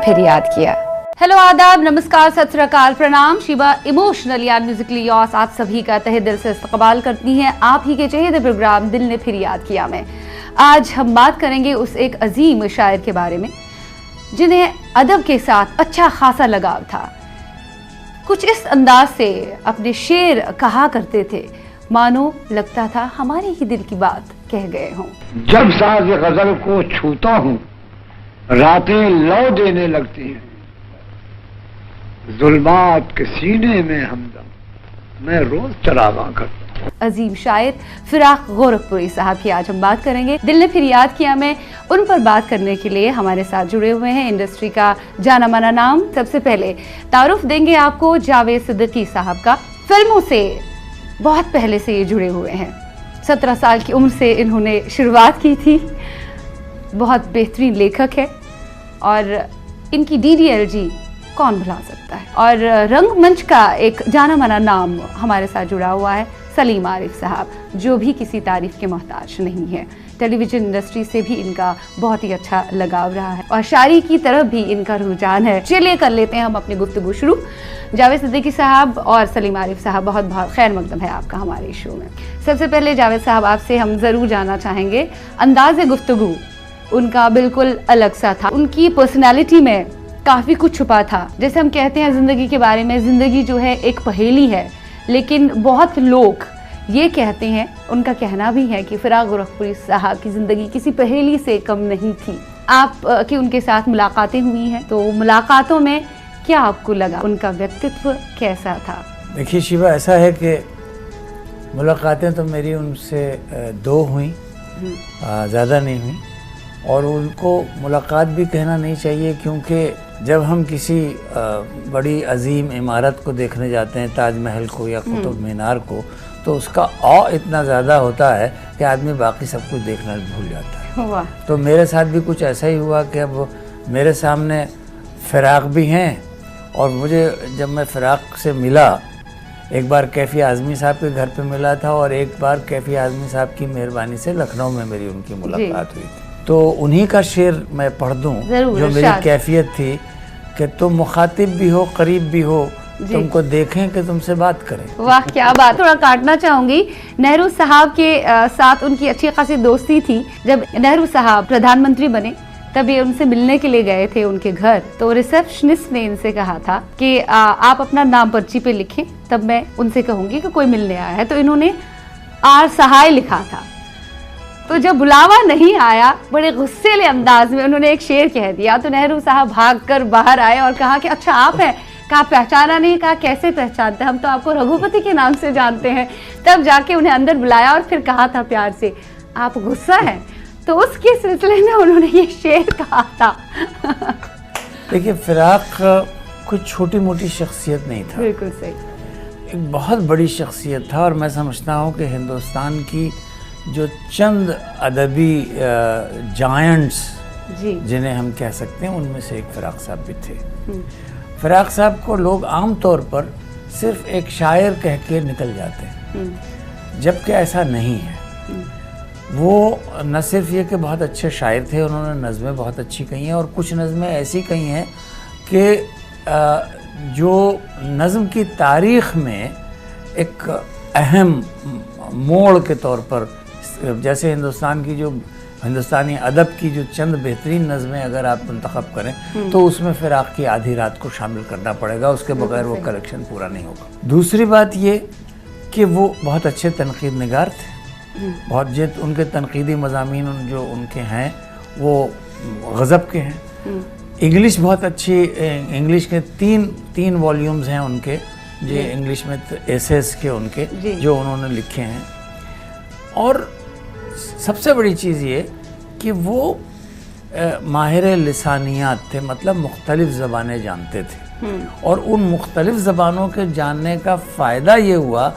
फिर याद किया। हेलो, आदाब, नमस्कार, सत श्री अकाल, प्रणाम। Shiva emotionally and Musically yours आप सभी का तहे दिल से इस्तकबाल करती हैं आप ही के चहेते प्रोग्राम दिल ने फिर याद किया में। आज हम बात करेंगे उस एक अजीम शायर के बारे में जिन्हें अदब के साथ अच्छा खासा लगाव था। कुछ इस अंदाज से अपने शेर कहा करते थे मानो लगता था हमारे ही दिल की बात कह गए हों। जब साज गजल को छूता हूँ रातें लौ देने लगती हैं, जुल्मात के सीने में हमदम मैं रोज चरागा करता। अजीम शायर फिराक गोरखपुरी साहब की आज हम बात करेंगे। दिल ने फिर याद किया में उन पर बात करने के लिए हमारे साथ जुड़े हुए हैं इंडस्ट्री का जाना माना नाम। सबसे पहले तारुफ देंगे आपको जावेद सिद्दीकी साहब का। फिल्मों से बहुत पहले से ये जुड़े हुए हैं। 17 साल की उम्र से इन्होंने शुरुआत की थी। बहुत बेहतरीन लेखक है और इनकी DDLG कौन भुला सकता है। और रंगमंच का एक जाना माना नाम हमारे साथ जुड़ा हुआ है सलीम आरिफ साहब, जो भी किसी तारीफ के मोहताज नहीं है। टेलीविजन इंडस्ट्री से भी इनका बहुत ही अच्छा लगाव रहा है और शायरी की तरफ भी इनका रुझान है। चलिए कर लेते हैं हम अपनी गुफ्तगू शुरू। जावेद सिद्दीकी साहब और सलीम आरिफ साहब, बहुत बहुत खैर मकदम है आपका हमारे शो में। सबसे पहले जावेद साहब, आपसे हम जरूर जानना चाहेंगे, अंदाज़े गुफ्तगू उनका बिल्कुल अलग सा था। उनकी पर्सनैलिटी में काफ़ी कुछ छुपा था। जैसे हम कहते हैं ज़िंदगी के बारे में, ज़िंदगी जो है एक पहेली है, लेकिन बहुत लोग ये कहते हैं, उनका कहना भी है कि फिराक गोरखपुरी साहब की ज़िंदगी किसी पहेली से कम नहीं थी। आप की उनके साथ मुलाकातें हुई हैं, तो मुलाकातों में क्या आपको लगा, उनका व्यक्तित्व कैसा था? देखिए शिवा, ऐसा है कि मुलाकातें तो मेरी उनसे 2 हुई, ज़्यादा नहीं हुई। और उनको मुलाकात भी कहना नहीं चाहिए, क्योंकि जब हम किसी बड़ी अजीम इमारत को देखने जाते हैं, ताजमहल को या कुतुब मीनार को, तो उसका औ इतना ज़्यादा होता है कि आदमी बाकी सब कुछ देखना भूल जाता है। तो मेरे साथ भी कुछ ऐसा ही हुआ कि अब मेरे सामने फिराक भी हैं और मुझे जब मैं फिराक से मिला, एक बार कैफ़ी आज़मी साहब के घर पे मिला था और एक बार कैफ़ी आज़मी साहब की मेहरबानी से लखनऊ में मेरी उनकी मुलाकात हुई थी। तो उन्हीं का शेर मैं पढ़ दूं जो मेरी कैफियत थी कि तुम मुखातिब भी हो, करीब भी हो, तुमको देखें कि तुमसे बात करें। वाह, क्या बात। थोड़ा काटना चाहूंगी, नेहरू साहब के साथ उनकी अच्छी खासी दोस्ती थी। जब नेहरू साहब प्रधानमंत्री बने तब ये उनसे मिलने के लिए गए थे उनके घर, तो रिसेप्शनिस्ट ने इनसे कहा था कि आप अपना नाम पर्ची पे लिखें, तब मैं उनसे कहूंगी कि कोई मिलने आया है। तो इन्होंने आर सहाय लिखा था। तो जब बुलावा नहीं आया, बड़े गुस्सेले अंदाज में उन्होंने एक शेर कह दिया, तो नेहरू साहब भागकर बाहर आए और कहा कि अच्छा आप हैं? कहा पहचाना नहीं। कहा कैसे पहचानते, हम तो आपको रघुपति के नाम से जानते हैं। तब जाके उन्हें अंदर बुलाया और फिर कहा था प्यार से, आप गुस्सा हैं? तो उसके सिलसिले में उन्होंने ये शेर कहा था। देखिए, फिराक कोई छोटी मोटी शख्सियत नहीं था, बिल्कुल सही, एक बहुत बड़ी शख्सियत था। और मैं समझता हूँ कि हिंदुस्तान की जो चंद अदबी जायंट्स जिन्हें हम कह सकते हैं, उनमें से एक फिराक साहब भी थे। फिराक साहब को लोग आम तौर पर सिर्फ एक शायर कह के निकल जाते हैं, जबकि ऐसा नहीं है। वो न सिर्फ ये कि बहुत अच्छे शायर थे, उन्होंने नज़में बहुत अच्छी कही हैं और कुछ नज़में ऐसी कही हैं कि जो नज़म की तारीख़ में एक अहम मोड़ के तौर पर, जैसे हिंदुस्तानी अदब की जो चंद बेहतरीन नज़में अगर आप मुंतखब करें तो उसमें फिराक की आधी रात को शामिल करना पड़ेगा, उसके बगैर वो कलेक्शन पूरा नहीं होगा। दूसरी बात ये कि वो बहुत अच्छे तनकीद निगार थे। बहुत उनके तनकीदी मज़ामीन जो उनके हैं वो गज़ब के हैं। इंग्लिश बहुत अच्छी, इंग्लिश के तीन वॉल्यूम्स हैं उनके, जो इंग्लिश में एसेस के उनके जो उन्होंने लिखे हैं। और सबसे बड़ी चीज़ ये कि वो माहिर लिसानियात थे, मतलब मुख्तलिफ़ ज़बानें जानते थे। और उन मुख्तलिफ़ ज़बानों के जानने का फ़ायदा ये हुआ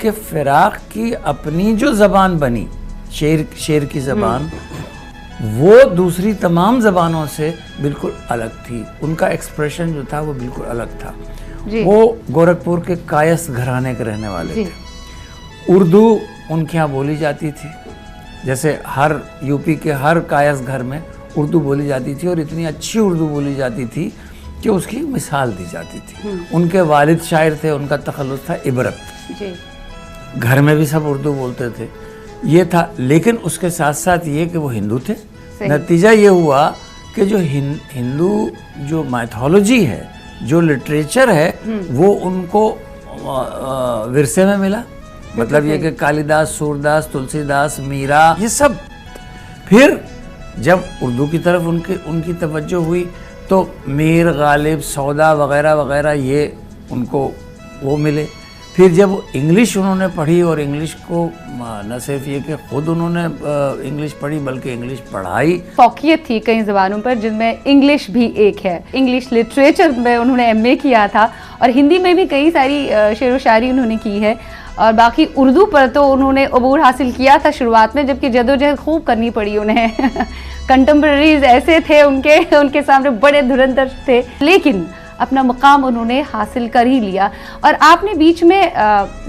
कि फिराक की अपनी जो ज़बान बनी, शेर की ज़बान, वो दूसरी तमाम ज़बानों से बिल्कुल अलग थी। उनका एक्सप्रेशन जो था वो बिल्कुल अलग था। वो गोरखपुर के कायस्थ घराने के रहने वाले थे। उर्दू उनके यहाँ बोली जाती थी, जैसे हर यूपी के हर कायस्थ घर में उर्दू बोली जाती थी और इतनी अच्छी उर्दू बोली जाती थी कि उसकी मिसाल दी जाती थी। उनके वालिद शायर थे, उनका तखल्लुस था इबरत जी। घर में भी सब उर्दू बोलते थे, ये था। लेकिन उसके साथ साथ ये कि वो हिंदू थे। नतीजा ये हुआ कि जो हिंदू जो माइथोलॉजी है, जो लिटरेचर है, वो उनको विरसे में मिला। मतलब ये कि कालिदास, सूरदास, तुलसीदास, मीरा, ये सब। फिर जब उर्दू की तरफ उनकी तवज्जो हुई तो मीर, गालिब, सौदा वगैरह वगैरह ये उनको वो मिले। फिर जब इंग्लिश उन्होंने पढ़ी और इंग्लिश को न सिर्फ ये कि खुद उन्होंने इंग्लिश पढ़ी बल्कि इंग्लिश पढ़ाई। फौकियत थी कई ज़बानों पर जिनमें इंग्लिश भी एक है। इंग्लिश लिटरेचर में उन्होंने एमए किया था और हिंदी में भी कई सारी शेर व शायरी उन्होंने की है। और बाकी उर्दू पर तो उन्होंने अबूर हासिल किया था शुरुआत में, जबकि जदोजहद खूब करनी पड़ी उन्हें। कंटेम्प्रेरीज ऐसे थे उनके सामने बड़े धुरंधर थे, लेकिन अपना मुकाम उन्होंने हासिल कर ही लिया। और आपने बीच में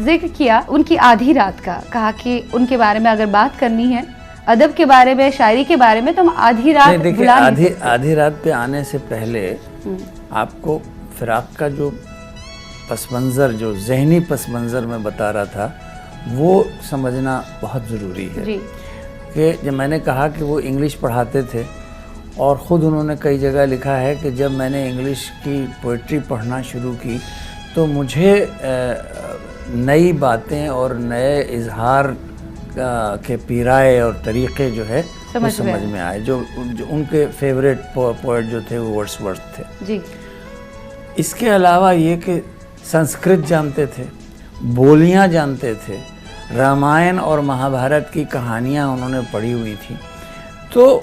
जिक्र किया उनकी आधी रात का, कहा कि उनके बारे में अगर बात करनी है, अदब के बारे में, शायरी के बारे में, तो हम आधी रात बुला नहीं सकते। आधी रात पे आने से पहले आपको फिराक का जो पस मंज़र, जो जहनी पस मंज़र में बता रहा था, वो समझना बहुत ज़रूरी है। जी। कि जब मैंने कहा कि वो इंग्लिश पढ़ाते थे और ख़ुद उन्होंने कई जगह लिखा है कि जब मैंने इंग्लिश की पोइट्री पढ़ना शुरू की तो मुझे नई बातें और नए इजहार के पीराए और तरीक़े जो है वो समझ में आए। जो उनके फेवरेट पोइट जो थे वो वर्ड्सवर्थ थे। जी। इसके अलावा ये कि संस्कृत जानते थे, बोलियां जानते थे, रामायण और महाभारत की कहानियां उन्होंने पढ़ी हुई थी। तो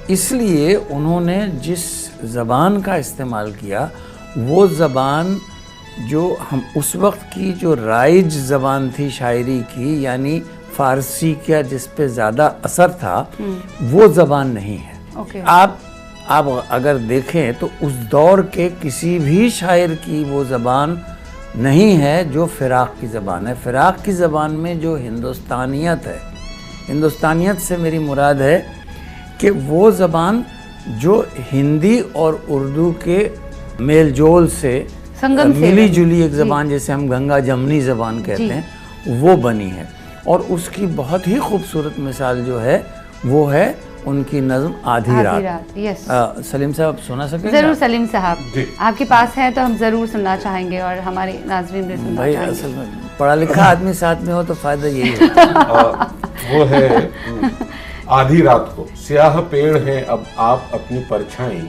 इसलिए उन्होंने जिस ज़बान का इस्तेमाल किया वो ज़बान जो हम उस वक्त की जो राइज ज़बान थी शायरी की, यानी फ़ारसी का जिस पे ज़्यादा असर था, वो ज़बान नहीं है। ओके। आप अगर देखें तो उस दौर के किसी भी शायर की वो ज़बान नहीं है जो फ़िराक की ज़बान है। फ़िराक की ज़बान में जो हिंदुस्तानियत है, हिंदुस्तानियत से मेरी मुराद है कि वो ज़बान जो हिंदी और उर्दू के मेल जोल से मिली जुली एक ज़बान, जैसे हम गंगा जमनी ज़बान कहते हैं, वो बनी है। और उसकी बहुत ही खूबसूरत मिसाल जो है वो है उनकी नज़्म आधी रात। यस। सलीम साहब सुना सकेंगे? ज़रूर सलीम साहब, आपके पास है तो हम ज़रूर सुनना चाहेंगे और हमारे नाज़रीन भी सुनना चाहेंगे। असल में पढ़ा लिखा आदमी साथ में हो तो फ़ायदा यही है। वो है आधी रात को। स्याह पेड़ हैं अब आप अपनी परछाई,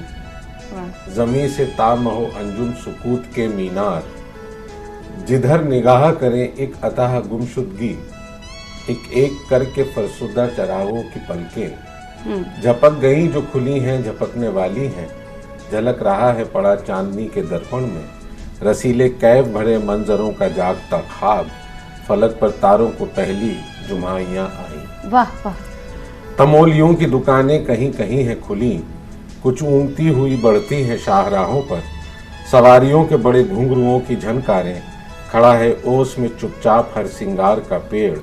ज़मीं से ताम हो अंजुम सुकूत के मीनार, जिधर निगाह करें एक अताह गुमशुदगी, एक एक करके फरसुदा चरागों की पलकें झपक गई जो खुली हैं झपकने वाली हैं, झलक रहा है पड़ा चांदनी के दर्पण में, रसीले कैफ भरे मंजरों का जागता ख्वाब, फलक पर तारों को पहली जुमाइयां आई। वाह वाह। तमोलियों की दुकानें कहीं कहीं हैं खुली, कुछ ऊँगती हुई बढ़ती हैं शाहराहों पर, सवारियों के बड़े घुंघरुओं की झनकारें, खड़ा है ओस में चुपचाप हर सिंगार का पेड़,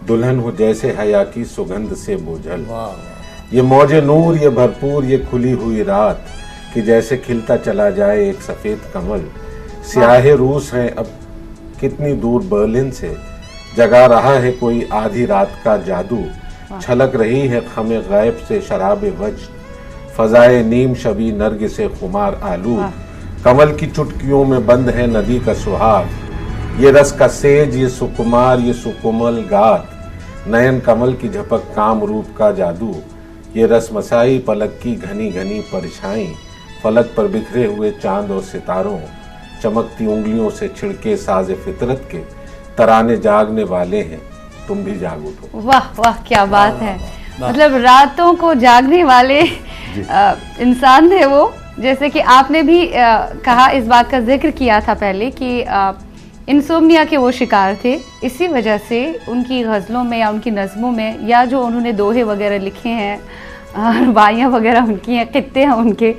दुल्हन हो जैसे हया की सुगंध से बोझल। ये मौजे नूर, ये भरपूर, ये खुली हुई रात, कि जैसे खिलता चला जाए एक सफ़ेद कमल, स्याहे रूस हैं अब कितनी दूर बर्लिन से, जगा रहा है कोई आधी रात का जादू, छलक रही है खमे गैब से शराब वज्द, फजाए नीम शबी नर्ग से खुमार आलू, कमल की चुटकियों में बंद है नदी का सुहाग, ये रस का सेज, ये सुकुमार, ये सुकुमल गात, नयन कमल की झपक काम रूप का जादू, ये रस मसाई पलक की घनी घनी परछाई, फलक पर बिखरे हुए चांद और सितारों, चमकती उंगलियों से छिड़के साजे फितरत के, तराने जागने वाले हैं तुम भी जाग उठो। वाह वाह, क्या बात है। मतलब रातों को जागने वाले इंसान थे वो। जैसे कि आपने भी कहा, इस बात का जिक्र किया था पहले कि इंसोम्निया के वो शिकार थे। इसी वजह से उनकी गज़लों में या उनकी नज़मों में, या जो उन्होंने दोहे वगैरह लिखे हैं, रुबाइयाँ वगैरह उनकी हैं, कित्ते हैं उनके,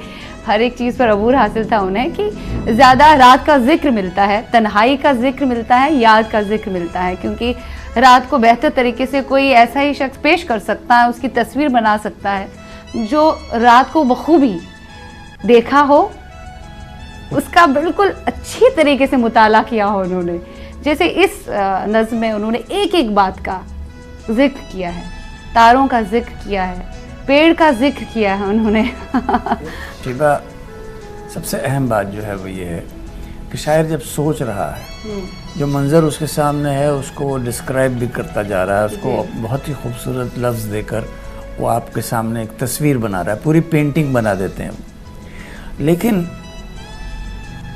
हर एक चीज़ पर अबूर हासिल था उन्हें कि ज़्यादा रात का जिक्र मिलता है, तन्हाई का जिक्र मिलता है, याद का जिक्र मिलता है। क्योंकि रात को बेहतर तरीके से कोई ऐसा ही शख्स पेश कर सकता है, उसकी तस्वीर बना सकता है जो रात को बखूबी देखा हो, उसका बिल्कुल अच्छी तरीके से मुताला किया हो उन्होंने। जैसे इस नज़्म में उन्होंने एक एक बात का जिक्र किया है, तारों का जिक्र किया है, पेड़ का जिक्र किया है उन्होंने। शिबा, सबसे अहम बात जो है वो ये है कि शायर जब सोच रहा है, जो मंज़र उसके सामने है उसको वो डिस्क्राइब भी करता जा रहा है, उसको बहुत ही खूबसूरत लफ्ज़ देकर वो आपके सामने एक तस्वीर बना रहा है, पूरी पेंटिंग बना देते हैं। लेकिन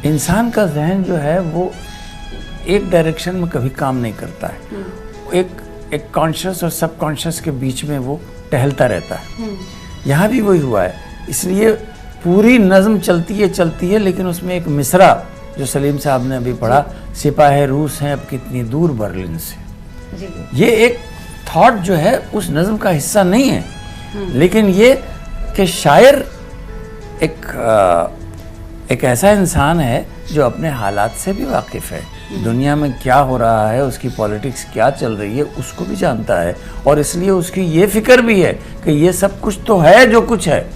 इंसान का जहन जो है वो एक डायरेक्शन में कभी काम नहीं करता है, एक कॉन्शियस और सब कॉन्शियस के बीच में वो टहलता रहता है। यहाँ भी वही हुआ है, इसलिए पूरी नज़्म चलती है, लेकिन उसमें एक मिसरा जो सलीम साहब ने अभी पढ़ा, सिपाही रूस हैं अब कितनी दूर बर्लिन से, ये एक थॉट जो है उस नज़्म का हिस्सा नहीं है, लेकिन ये कि शायर एक ऐसा इंसान है जो अपने हालात से भी वाकिफ़ है, दुनिया में क्या हो रहा है, उसकी पॉलिटिक्स क्या चल रही है उसको भी जानता है, और इसलिए उसकी ये फिक्र भी है कि ये सब कुछ तो है जो कुछ है,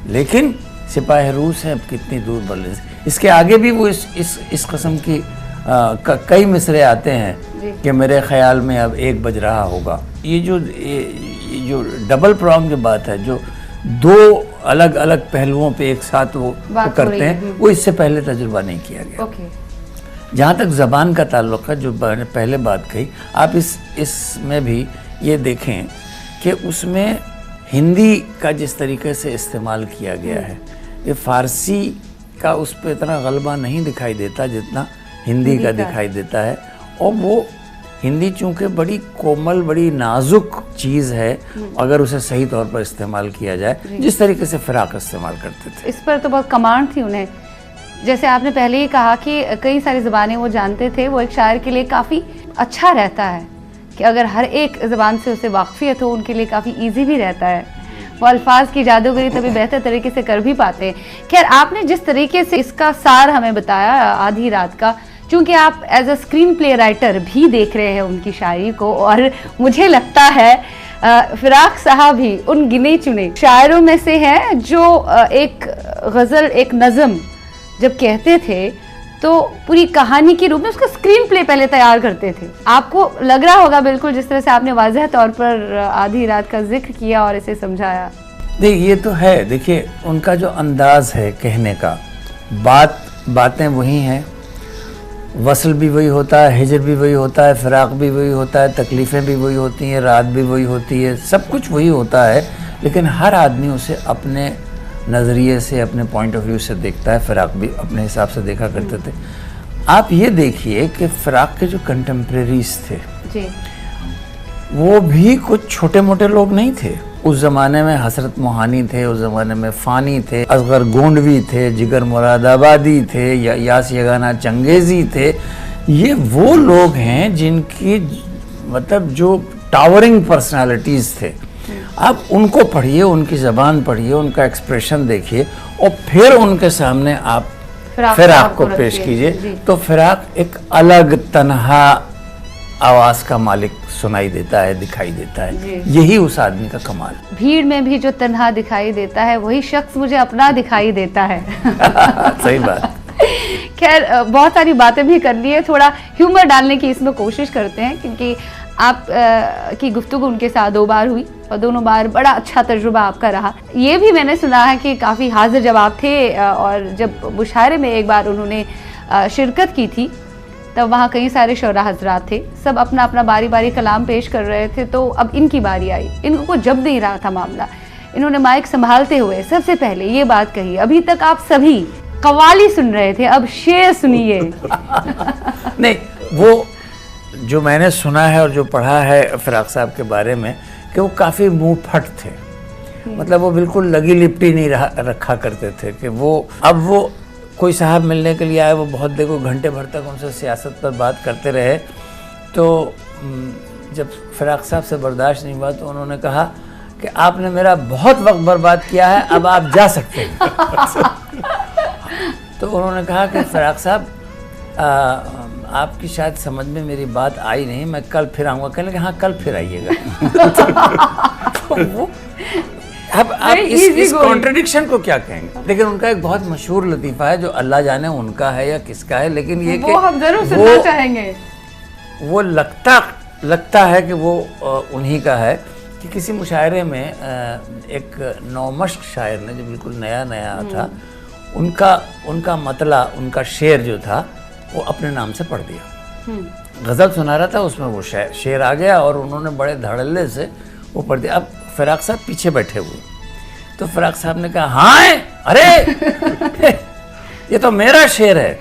लेकिन सिपाही रूस हैं अब कितनी दूर बर्लिन से। इसके आगे भी वो इस किस्म की कई मिसरे आते हैं कि मेरे ख्याल में अब 1 बज रहा होगा। ये जो डबल प्रॉन्ग की बात है, जो दो अलग अलग पहलुओं पे एक साथ वो करते हैं, वो इससे पहले तजुर्बा नहीं किया गया। जहाँ तक ज़बान का ताल्लुक़ है, जो मैंने पहले बात कही, आप इसमें भी ये देखें कि उसमें हिंदी का जिस तरीके से इस्तेमाल किया गया है, ये फ़ारसी का उस पर इतना गलबा नहीं दिखाई देता जितना हिंदी का दिखाई देता है। और वो हिंदी चूँकि बड़ी कोमल, बड़ी नाजुक चीज़ है, अगर उसे सही तौर पर इस्तेमाल किया जाए, जिस तरीके से फ़िराक इस्तेमाल करते थे, इस पर तो बहुत कमांड थी उन्हें। जैसे आपने पहले ही कहा कि कई सारी ज़बानें वो जानते थे, वो एक शायर के लिए काफ़ी अच्छा रहता है कि अगर हर एक ज़बान से उसे वाक़फ़ियत हो, उनके लिए काफ़ी ईजी भी रहता है, वो अल्फाज की जादूगरी तभी बेहतर तरीके से कर भी पाते हैं। खैर, आपने जिस तरीके से इसका सार हमें बताया आधी रात का, चूँकि आप as a screenplay writer भी देख रहे हैं उनकी शायरी को, और मुझे लगता है फ़िराक साहब भी उन गिने चुने शायरों में से हैं जो एक गज़ल, एक नज़म जब कहते थे तो पूरी कहानी के रूप में उसका स्क्रीन प्ले पहले तैयार करते थे। आपको लग रहा होगा बिल्कुल जिस तरह से आपने वाज़ह तौर पर आधी रात का जिक्र किया और इसे समझाया। देखिए, ये तो है, देखिए उनका जो अंदाज़ है कहने का, बातें वही हैं, वसल भी वही होता है, हिजर भी वही होता है, फ़िराक भी वही होता है, तकलीफ़ें भी वही होती हैं, रात भी वही होती है, सब कुछ वही होता है, लेकिन हर आदमी उसे अपने नज़रिए से, अपने पॉइंट ऑफ व्यू से देखता है। फ़िराक भी अपने हिसाब से देखा करते थे। आप ये देखिए कि फ़िराक के जो कंटेम्प्रेरीज थे जी, वो भी कुछ छोटे मोटे लोग नहीं थे। उस ज़माने में हसरत मोहानी थे, उस ज़माने में फ़ानी थे, असगर गोंडवी थे, जिगर मुरादाबादी थे, यास यगाना चंगेज़ी थे। ये वो लोग हैं जिनकी मतलब जो टावरिंग पर्सनालिटीज़ थे। आप उनको पढ़िए, उनकी ज़बान पढ़िए, उनका एक्सप्रेशन देखिए, और फिर उनके सामने आप फ़िराक को पेश कीजिए, तो फ़िराक एक अलग तन्हा आवाज़ का मालिक सुनाई देता है, दिखाई देता है। यही उस आदमी का कमाल। भीड़ में भी जो तन्हा दिखाई देता है, वही शख्स मुझे अपना दिखाई देता है। सही बात। खैर, बहुत सारी बातें भी कर ली है, थोड़ा ह्यूमर डालने की इसमें कोशिश करते हैं, क्योंकि आप की गुफ्तगू उनके साथ 2 बार हुई और दोनों बार बड़ा अच्छा तजुर्बा आपका रहा। ये भी मैंने सुना है कि काफ़ी हाजिर जवाब थे, और जब मुशायरे में एक बार उन्होंने शिरकत की थी तब वहाँ कई सारे शोरा हजरात थे, सब अपना अपना बारी बारी कलाम पेश कर रहे थे। तो अब इनकी बारी आई, इनको कुछ जब नहीं रहा था मामला। इन्होंने माइक संभालते हुए सबसे पहले ये बात कही, अभी तक आप सभी कवाली सुन रहे थे, अब शेर सुनिए। नहीं, वो जो मैंने सुना है और जो पढ़ा है फ़िराक साहब के बारे में, कि वो काफ़ी मुँह फट थे, मतलब वो बिल्कुल लगी लिपटी नहीं रखा करते थे कि वो, अब वो कोई साहब मिलने के लिए आए, वो बहुत देखो घंटे भर तक उनसे सियासत पर बात करते रहे। तो जब फ़िराक साहब से बर्दाश्त नहीं हुआ तो उन्होंने कहा कि आपने मेरा बहुत वक्त बर्बाद किया है, अब आप जा सकते हैं। तो उन्होंने कहा कि फ़िराक साहब, आपकी शायद समझ में मेरी बात आई नहीं, मैं कल फिर आऊँगा। कहने लगे हाँ, कल फिर आइएगा। तो वो अब आप Very इस easy going. कॉन्ट्रडिक्शन को क्या कहेंगे? लेकिन उनका एक बहुत मशहूर लतीफ़ा है जो अल्लाह जाने उनका है या किसका है, लेकिन ये वो हम जरूर सुनना चाहेंगे। वो लगता है कि वो उन्हीं का है कि किसी मुशायरे में एक नौमश्क शायर ने जो बिल्कुल नया था, उनका मतला, उनका शेर जो था वो अपने नाम से पढ़ दिया। गज़ल सुना रहा था, उसमें वो शेर आ गया और उन्होंने बड़े धड़ल्ले से वो पढ़ दिया। अब फिराक साहब पीछे बैठे हुए, तो फिराक साहब ने कहा हाँ अरे ये तो मेरा शेर है।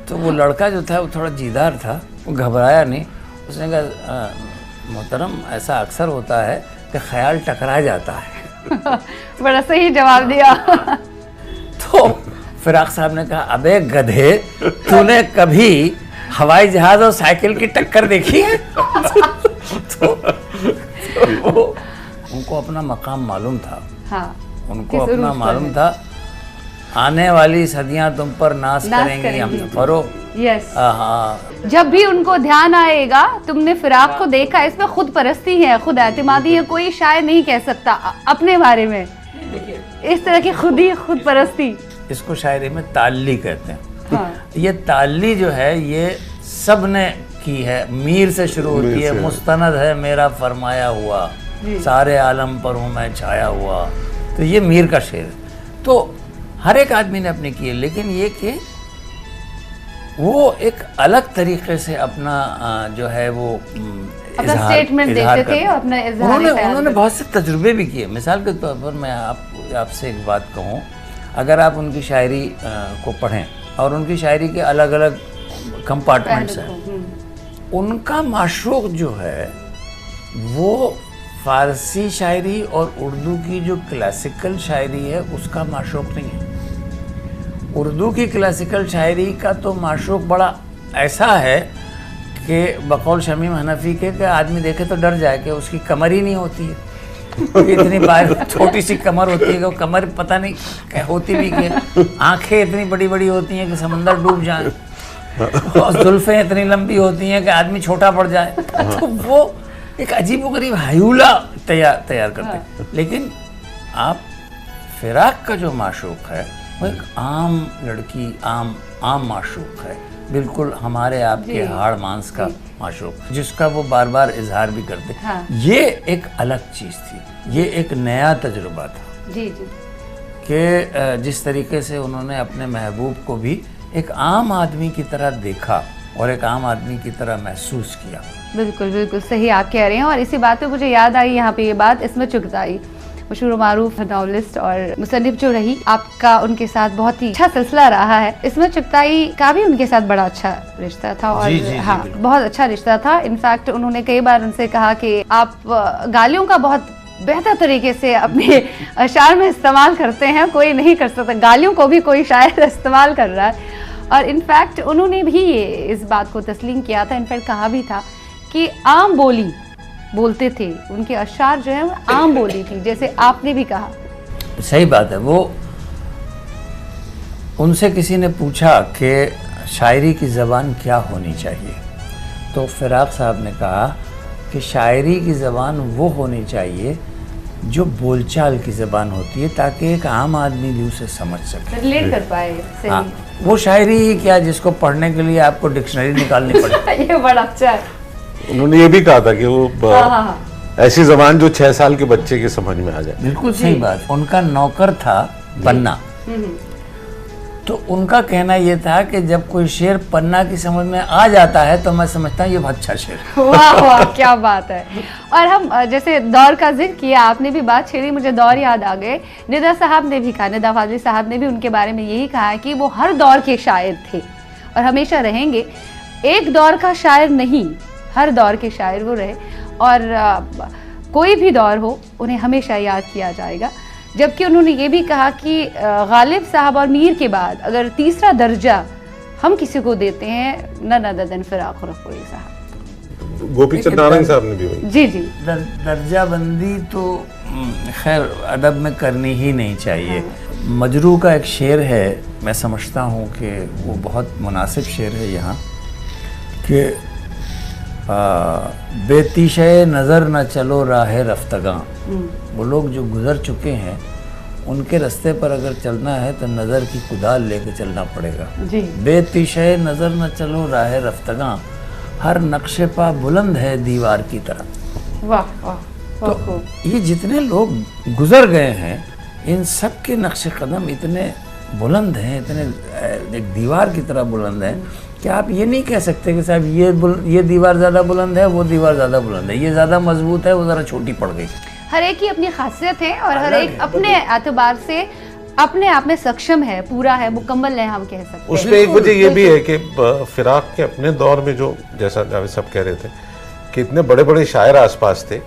तो वो लड़का जो था वो थोड़ा जीदार था, वो घबराया नहीं। उसने कहा मोहतरम ऐसा अक्सर होता है कि ख्याल टकरा जाता है। बड़ा सही जवाब दिया। तो फिराक साहब ने कहा अबे गधे, तूने कभी हवाई जहाज और साइकिल की टक्कर देखी है? तो उनको अपना मकाम मालूम था। हाँ, उनको अपना मालूम था, आने वाली सदियां तुम पर नाश करेंगी हम फरो। यस। हाँ, जब भी उनको ध्यान आएगा, तुमने फिराक को देखा, इसमें खुद परस्ती है, खुद एतमादी है, कोई शायर नहीं कह सकता अपने बारे में इस तरह की खुद परस्ती। इसको शायरी में ताल्ली कहते हैं। हाँ। ये ताल्ली जो है ये सब ने की है, मीर से शुरू होती है। मुस्तनद है मेरा फरमाया हुआ, सारे आलम पर हूँ मैं छाया हुआ। तो ये मीर का शेर है। तो हर एक आदमी ने अपने किए, लेकिन ये कि वो एक अलग तरीके से अपना जो है वो अपना स्टेटमेंट देते थे, अपना इज़हार उन्होंने बहुत से तजुर्बे भी किए। मिसाल के तौर पर मैं आपसे एक बात कहूँ, अगर आप उनकी शायरी को पढ़ें और उनकी शायरी के अलग अलग कंपार्टमेंट्स हैं, उनका माशूक जो है वो फ़ारसी शायरी और उर्दू की जो क्लासिकल शायरी है उसका माशूक नहीं है। उर्दू की क्लासिकल शायरी का तो माशूक बड़ा ऐसा है कि बकौल शमीम हनफी के आदमी देखे तो डर जाए कि उसकी कमर ही नहीं होती है। इतनी छोटी सी कमर होती है कि वो कमर पता नहीं होती भी कि आंखें इतनी बड़ी बड़ी होती हैं कि समंदर डूब जाए, और जुल्फें इतनी लंबी होती हैं कि आदमी छोटा पड़ जाए। तो वो एक अजीबोगरीब हायूला तैयार करते हैं। लेकिन आप फिराक का जो माशूक है वो एक आम लड़की, आम माशूक है, बिल्कुल हमारे आपके हाड़ मांस का माशूक, जिसका वो बार बार इजहार भी करते। हाँ। ये एक अलग चीज़ थी, ये एक नया तजुर्बा था जी कि जिस तरीके से उन्होंने अपने महबूब को भी एक आम आदमी की तरह देखा और एक आम आदमी की तरह महसूस किया। बिल्कुल बिल्कुल सही आप कह रहे हैं। और इसी बात पे मुझे याद आई यहाँ पे ये बात, इसमेत चुगताई मशहूर मारूफ नॉवलिस्ट और मुसन्निफ जो रही, आपका उनके साथ बहुत ही अच्छा सिलसिला रहा है। इसमेत चुगताई का भी उनके साथ बड़ा अच्छा रिश्ता था और हाँ बहुत अच्छा रिश्ता था। इनफैक्ट उन्होंने कई बार उनसे कहा कि आप गालियों का बहुत बेहतर तरीके से अपने अशार में इस्तेमाल करते हैं, कोई नहीं कर सकता, गालियों को भी कोई शायर इस्तेमाल कर रहा है। और इनफैक्ट उन्होंने भी इस बात को तस्लीम किया था, इनफैक्ट कहा भी था कि आम बोली बोलते थे, उनके अशार जो है वो आम बोली थी, जैसे आपने भी कहा। सही बात है। वो उनसे किसी ने पूछा कि शायरी की ज़बान क्या होनी चाहिए, तो फिराक साहब ने कहा कि शायरी की ज़बान वो होनी चाहिए जो बोलचाल की ज़बान होती है, ताकि एक आम आदमी भी उसे समझ सके, रिलेट कर पाए। हाँ, वो शायरी ही क्या जिसको पढ़ने के लिए आपको डिक्शनरी निकालनी पड़े। ये बड़ा अच्छा है। उन्होंने ये भी कहा था कि वो ऐसी जबान जो 6 साल के बच्चे के समझ में आ जाए। बिल्कुल सही बात। उनका नौकर था पन्ना, तो उनका कहना ये था कि जब कोई शेर पन्ना की समझ में आ जाता है तो मैं समझता हूँ ये बहुत अच्छा शेर। वाह वाह क्या बात है। और हम जैसे दौर का जिक्र किया, आपने भी बात छेड़ी, मुझे दौर याद आ गए। निदा साहब ने भी कहा, निदा फाजली साहब ने भी उनके बारे में यही कहा कि वो हर दौर के शायर थे और हमेशा रहेंगे। एक दौर का शायर नहीं, हर दौर के शायर वो रहे और कोई भी दौर हो उन्हें हमेशा याद किया जाएगा। जबकि उन्होंने ये भी कहा कि गालिब साहब और मीर के बाद अगर तीसरा दर्जा हम किसी को देते हैं, नदन फिराक रफ़ी साहब, गोपीचंद नारंग साहब ने भी वही। जी जी। दर्जा बंदी तो खैर अदब में करनी ही नहीं चाहिए। मजरू का एक शेर है, मैं समझता हूँ कि वो बहुत मुनासिब शेर है यहाँ, कि बेतिशे नज़र न चलो राह रफ्तगां, वो लोग जो गुज़र चुके हैं उनके रास्ते पर अगर चलना है तो नज़र की कुदाल लेके चलना पड़ेगा जी। बेतिशे नज़र न चलो राह रफ्तगां, हर नक्शे पा बुलंद है दीवार की तरह। वाह वाह, बहुत तो खूब। ये जितने लोग गुजर गए हैं इन सब के नक्शे कदम इतने बुलंद हैं, इतने एक दीवार की तरह बुलंद हैं कि आप ये नहीं कह सकते कि साहब ये दीवार ज़्यादा बुलंद है, वो दीवार ज़्यादा बुलंद है, ये ज़्यादा मजबूत है, वो ज़रा छोटी पड़ गई। हर एक की अपनी खासियत है और हर एक अपने एतबार से अपने आप में सक्षम है, पूरा है, मुकम्मल है, हम कह सकते हैं। उसमें एक वजह ये भी है कि फिराक के अपने दौर में जो, जैसा जावेद साहब कह रहे थे कि इतने बड़े बड़े शायर आसपास थे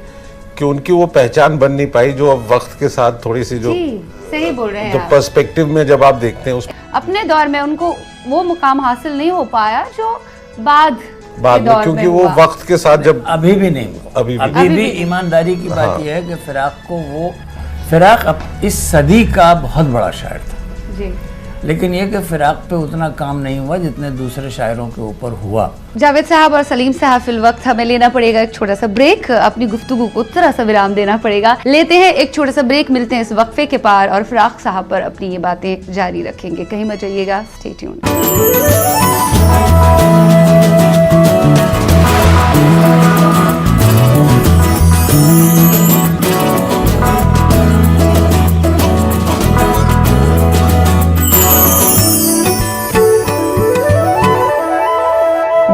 कि उनकी वो पहचान बन नहीं पाई जो अब वक्त के साथ थोड़ी सी जो सही बोल रहे हैं जो आप। पर्सपेक्टिव में जब आप देखते हैं उस अपने दौर में उनको वो मुकाम हासिल नहीं हो पाया जो बाद बाद में, क्योंकि वो वक्त के साथ जब अभी भी नहीं हुआ। अभी भी ईमानदारी की बात यह है कि फिराक अब इस सदी का बहुत बड़ा शायर था जी। लेकिन ये कि फिराक पे उतना काम नहीं हुआ जितने दूसरे शायरों के ऊपर हुआ। जावेद साहब और सलीम साहब, फिल वक्त हमें लेना पड़ेगा एक छोटा सा ब्रेक, अपनी गुफ्तगू को तरह सा विराम देना पड़ेगा। लेते हैं एक छोटा सा ब्रेक, मिलते हैं इस वक्फे के पार और फिराक साहब पर अपनी ये बातें जारी रखेंगे। कहीं मत जाइएगा, स्टे ट्यून्ड।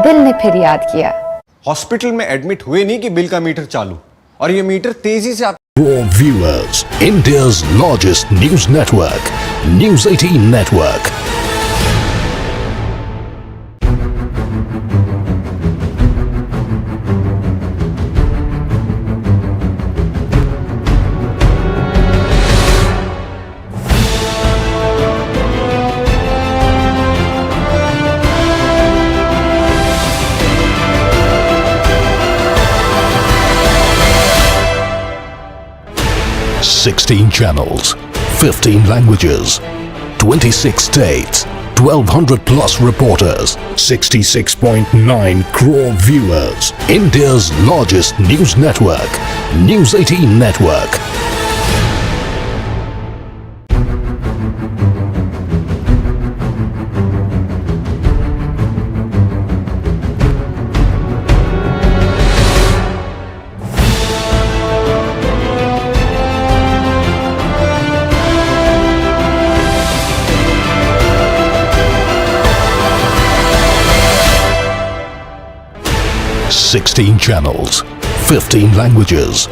दिल ने फिर याद किया। हॉस्पिटल में एडमिट हुए नहीं कि बिल का मीटर चालू, और ये मीटर तेजी से Raw viewers, India's largest news network, News 18 Network. Sixteen channels, 15 languages, 26 states, 1,200 plus reporters, 66.9 crore viewers. India's largest news network, News 18 Network. Sixteen channels, 15 languages,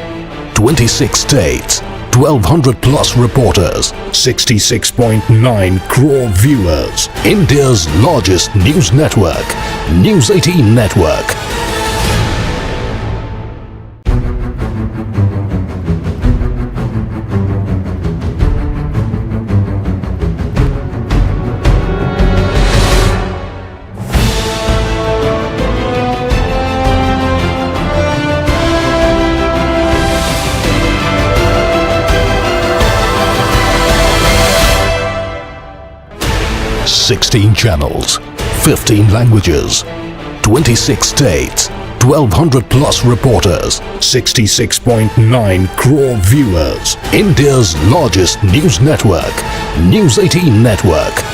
26 states, 1,200 plus reporters, 66.9 crore viewers. India's largest news network, News 18 Network. Sixteen channels, 15 languages, 26 states, 1,200 plus reporters, 66.9 crore viewers. India's largest news network, News 18 Network.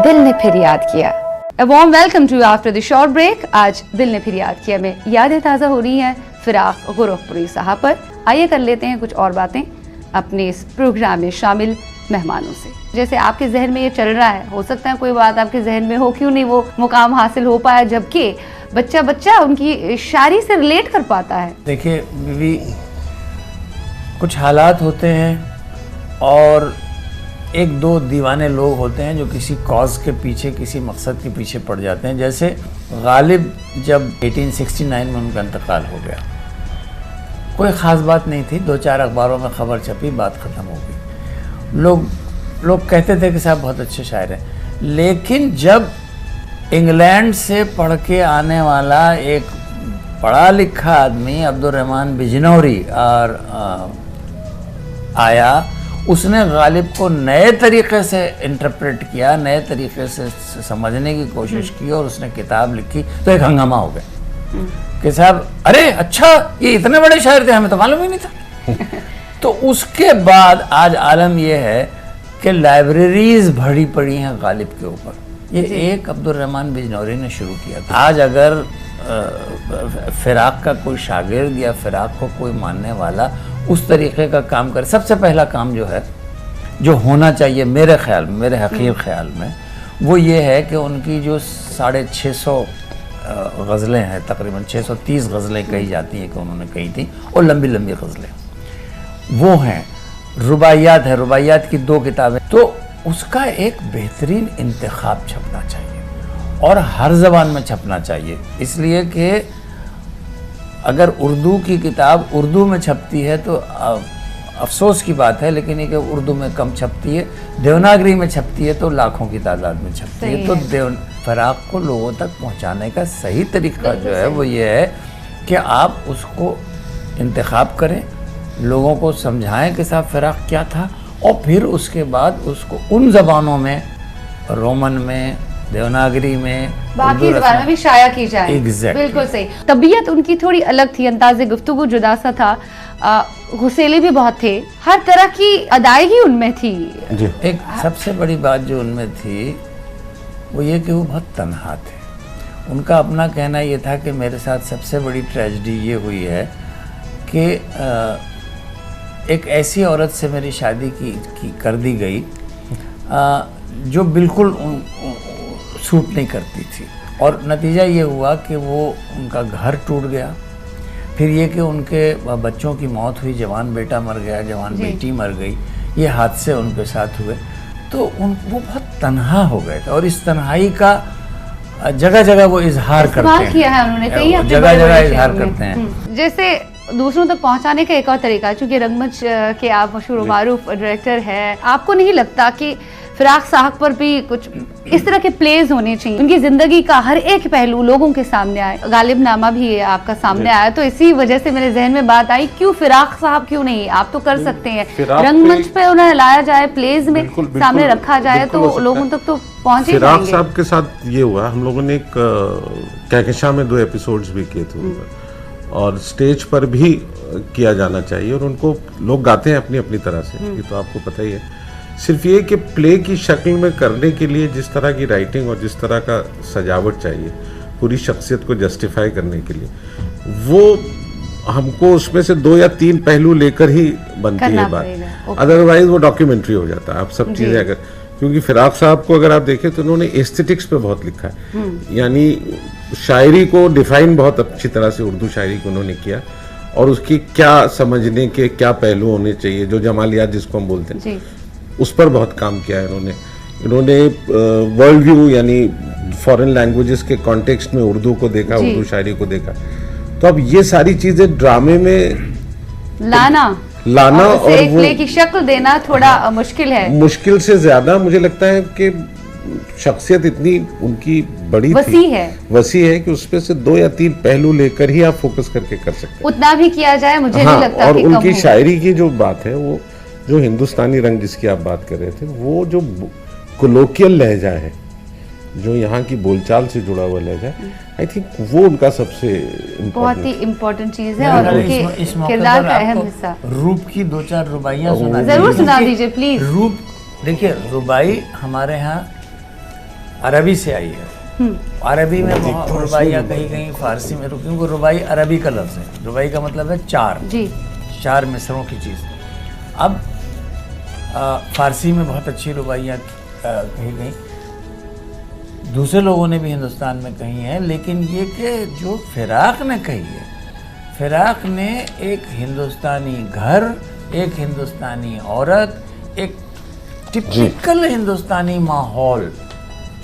दिल ने फिर याद किया। A warm welcome to you after the short break। आज दिल ने फिर याद किया में यादें ताज़ा हो रही हैं फिराक गोरखपुरी साहब पर। आइए कर लेते हैं कुछ और बातें अपने इस प्रोग्राम में शामिल मेहमानों से। जैसे आपके जहन में ये चल रहा है, हो सकता है कोई बात आपके जहन में हो, क्यों नहीं वो मुकाम हासिल हो पाया, जबकि बच्चा उनकी शायरी से रिलेट कर पाता है। देखिए बीवी, कुछ हालात होते हैं और एक दो दीवाने लोग होते हैं जो किसी कॉज के पीछे, किसी मकसद के पीछे पड़ जाते हैं। जैसे गालिब जब 1869 में उनका इंतकाल हो गया, कोई ख़ास बात नहीं थी, 2-4 अखबारों में खबर छपी, बात ख़त्म हो गई। लोग कहते थे कि साहब बहुत अच्छे शायर हैं, लेकिन जब इंग्लैंड से पढ़ के आने वाला एक पढ़ा लिखा आदमी अब्दुर्रहमान बिजनौरी और आया, उसने गालिब को नए तरीके से इंटरप्रेट किया, नए तरीके से समझने की कोशिश की और उसने किताब लिखी, तो एक हंगामा हो गया कि साहब अरे अच्छा ये इतने बड़े शायर थे, हमें तो मालूम ही नहीं था। तो उसके बाद आज आलम यह है कि लाइब्रेरीज भरी पड़ी हैं गालिब के ऊपर। ये एक अब्दुर्रहमान बिजनौरी ने शुरू किया था। आज अगर फिराक का कोई शागिर्द या फिराक को कोई मानने वाला उस तरीके का काम करे, सबसे पहला काम जो है, जो होना चाहिए मेरे ख्याल में, मेरे हकीर ख्याल में, वो ये है कि उनकी जो 650 गज़लें हैं, तकरीबन 630 गज़लें कही जाती हैं कि उन्होंने कही थी, और लंबी लंबी गज़लें वो हैं। रुबाइयात है, रुबाइयात की 2 किताबें, तो उसका एक बेहतरीन इंतखाब छपना चाहिए और हर ज़बान में छपना चाहिए। इसलिए कि अगर उर्दू की किताब उर्दू में छपती है तो अफसोस की बात है, लेकिन ये कि उर्दू में कम छपती है, देवनागरी में छपती है तो लाखों की तादाद में छपती है। तो फराक को लोगों तक पहुंचाने का सही तरीका जो है वो ये है कि आप उसको इंतखाब करें, लोगों को समझाएं कि साहब फराक क्या था, और फिर उसके बाद उसको उन ज़बानों में, रोमन में, देवनागरी में, बाकी ज़बानों में भी शाया की जाए। Exactly. बिल्कुल सही। तबीयत उनकी थोड़ी अलग थी, अंदाज़े गुफ्तगू जुदा सा था, गुस्सेले भी बहुत थे, हर तरह की अदायगी उनमें थी। जी। एक सबसे बड़ी बात जो उनमें थी वो ये कि वो बहुत तन्हा थे। उनका अपना कहना ये था कि मेरे साथ सबसे बड़ी ट्रेजेडी ये हुई है कि एक ऐसी औरत से मेरी शादी की कर दी गई जो बिल्कुल सूट नहीं करती थी, और नतीजा ये हुआ कि वो उनका घर टूट गया, फिर ये कि उनके बच्चों की मौत हुई, जवान बेटा मर गया, जवान बेटी मर गई, ये हादसे उनके साथ हुए, तो वो बहुत तन्हा हो गए थे। और इस तन्हाई का जगह जगह वो इजहार करते हैं, किया है उन्होंने, कई जगह जगह इजहार करते हैं। जैसे दूसरों तक पहुंचाने का एक और तरीका, चूंकि रंगमंच के आप मशहूर मारूफ डायरेक्टर हैं, आपको नहीं लगता कि फिराक साहब पर भी कुछ इस तरह के प्लेज होने चाहिए, उनकी जिंदगी का हर एक पहलू लोगों के सामने आए? गालिब नामा भी आपका सामने आया, तो इसी वजह से मेरे जहन में बात आई, क्यों फिराक साहब क्यों नहीं? आप तो कर सकते हैं, रंगमंच पे उन्हें लाया जाए, प्लेज में सामने रखा जाए तो लोगों तक तो पहुंचे। फिराक साहब के साथ ये हुआ, हम लोगों ने एक कहकशां में 2 एपिसोड्स भी किए थे उन पर, और स्टेज पर भी किया जाना चाहिए, और उनको लोग गाते हैं अपनी अपनी तरह से, ये तो आपको पता ही है। सिर्फ ये कि प्ले की शक्ल में करने के लिए जिस तरह की राइटिंग और जिस तरह का सजावट चाहिए पूरी शख्सियत को जस्टिफाई करने के लिए, वो हमको उसमें से 2 या 3 पहलू लेकर ही बनती है बात, अदरवाइज वो डॉक्यूमेंट्री हो जाता है। आप सब चीज़ें अगर, क्योंकि फिराक साहब को अगर आप देखें तो उन्होंने एस्थेटिक्स पे बहुत लिखा है, यानी शायरी को डिफाइन बहुत अच्छी तरह से, उर्दू शायरी को उन्होंने किया, और उसकी क्या समझने के क्या पहलू होने चाहिए, जो जमालियात जिसको हम बोलते हैं, उस पर बहुत काम किया है इन्होंने वर्ल्ड व्यू यानी फॉरेन लैंग्वेजेस के कॉन्टेक्स्ट में उर्दू को देखा, उर्दू शायरी को देखा। तो अब ये सारी चीजें ड्रामे में लाना और एक प्ले की शक्ल देना थोड़ा मुश्किल है। मुश्किल से ज्यादा मुझे लगता है कि शख्सियत इतनी उनकी बड़ी वसी है कि उसमें से 2 या 3 पहलू लेकर ही आप फोकस करके कर सकते हैं। उतना भी किया जाए मुझे नहीं लगता। और उनकी शायरी की जो बात है, वो जो हिंदुस्तानी रंग जिसकी आप बात कर रहे थे, वो जो कोलोकियल लहजा है, जो यहाँ की बोलचाल से जुड़ा हुआ लहजा, आई थिंक वो उनका सबसे बहुत ही इम्पोर्टेंट चीज है, और उनके किरदार का अहम हिस्सा। रूप की 2-4 रुबाइयाँ जरूर सुना दीजिए प्लीज। रूप, देखिए रुबाई हमारे यहाँ अरबी से आई है, अरबी में बहुत रुबाइयाँ कहीं फारसी में, क्योंकि रुबाई अरबी का लफ्ज़ है, रुबाई का मतलब है 4 मिसरों की चीज़। अब फारसी में बहुत अच्छी रुबाइयाँ कही गई, दूसरे लोगों ने भी हिंदुस्तान में कही है, लेकिन ये कि जो फिराक ने कही है, फिराक ने एक हिंदुस्तानी घर, एक हिंदुस्तानी औरत, एक टिपिकल हिंदुस्तानी माहौल,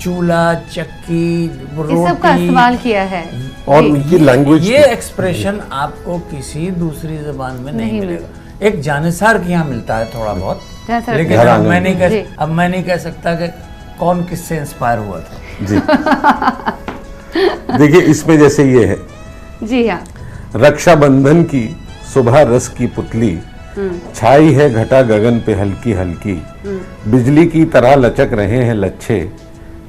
चूल्हा, चक्की, रोटी, सब का इस्तेमाल किया है, और उनकी लैंग्वेज, ये एक्सप्रेशन आपको किसी दूसरी जबान में नहीं मिलेगा। एक जानिसार के यहाँ मिलता है थोड़ा बहुत, लेकिन अब मैं नहीं कह सकता कि कौन किससे इंस्पायर हुआ था? जी देखिए, इसमें जैसे ये है, जी हाँ, रक्षाबंधन की सुबह रस की पुतली, छाई है घटा गगन पे हल्की हल्की, बिजली की तरह लचक रहे हैं लच्छे,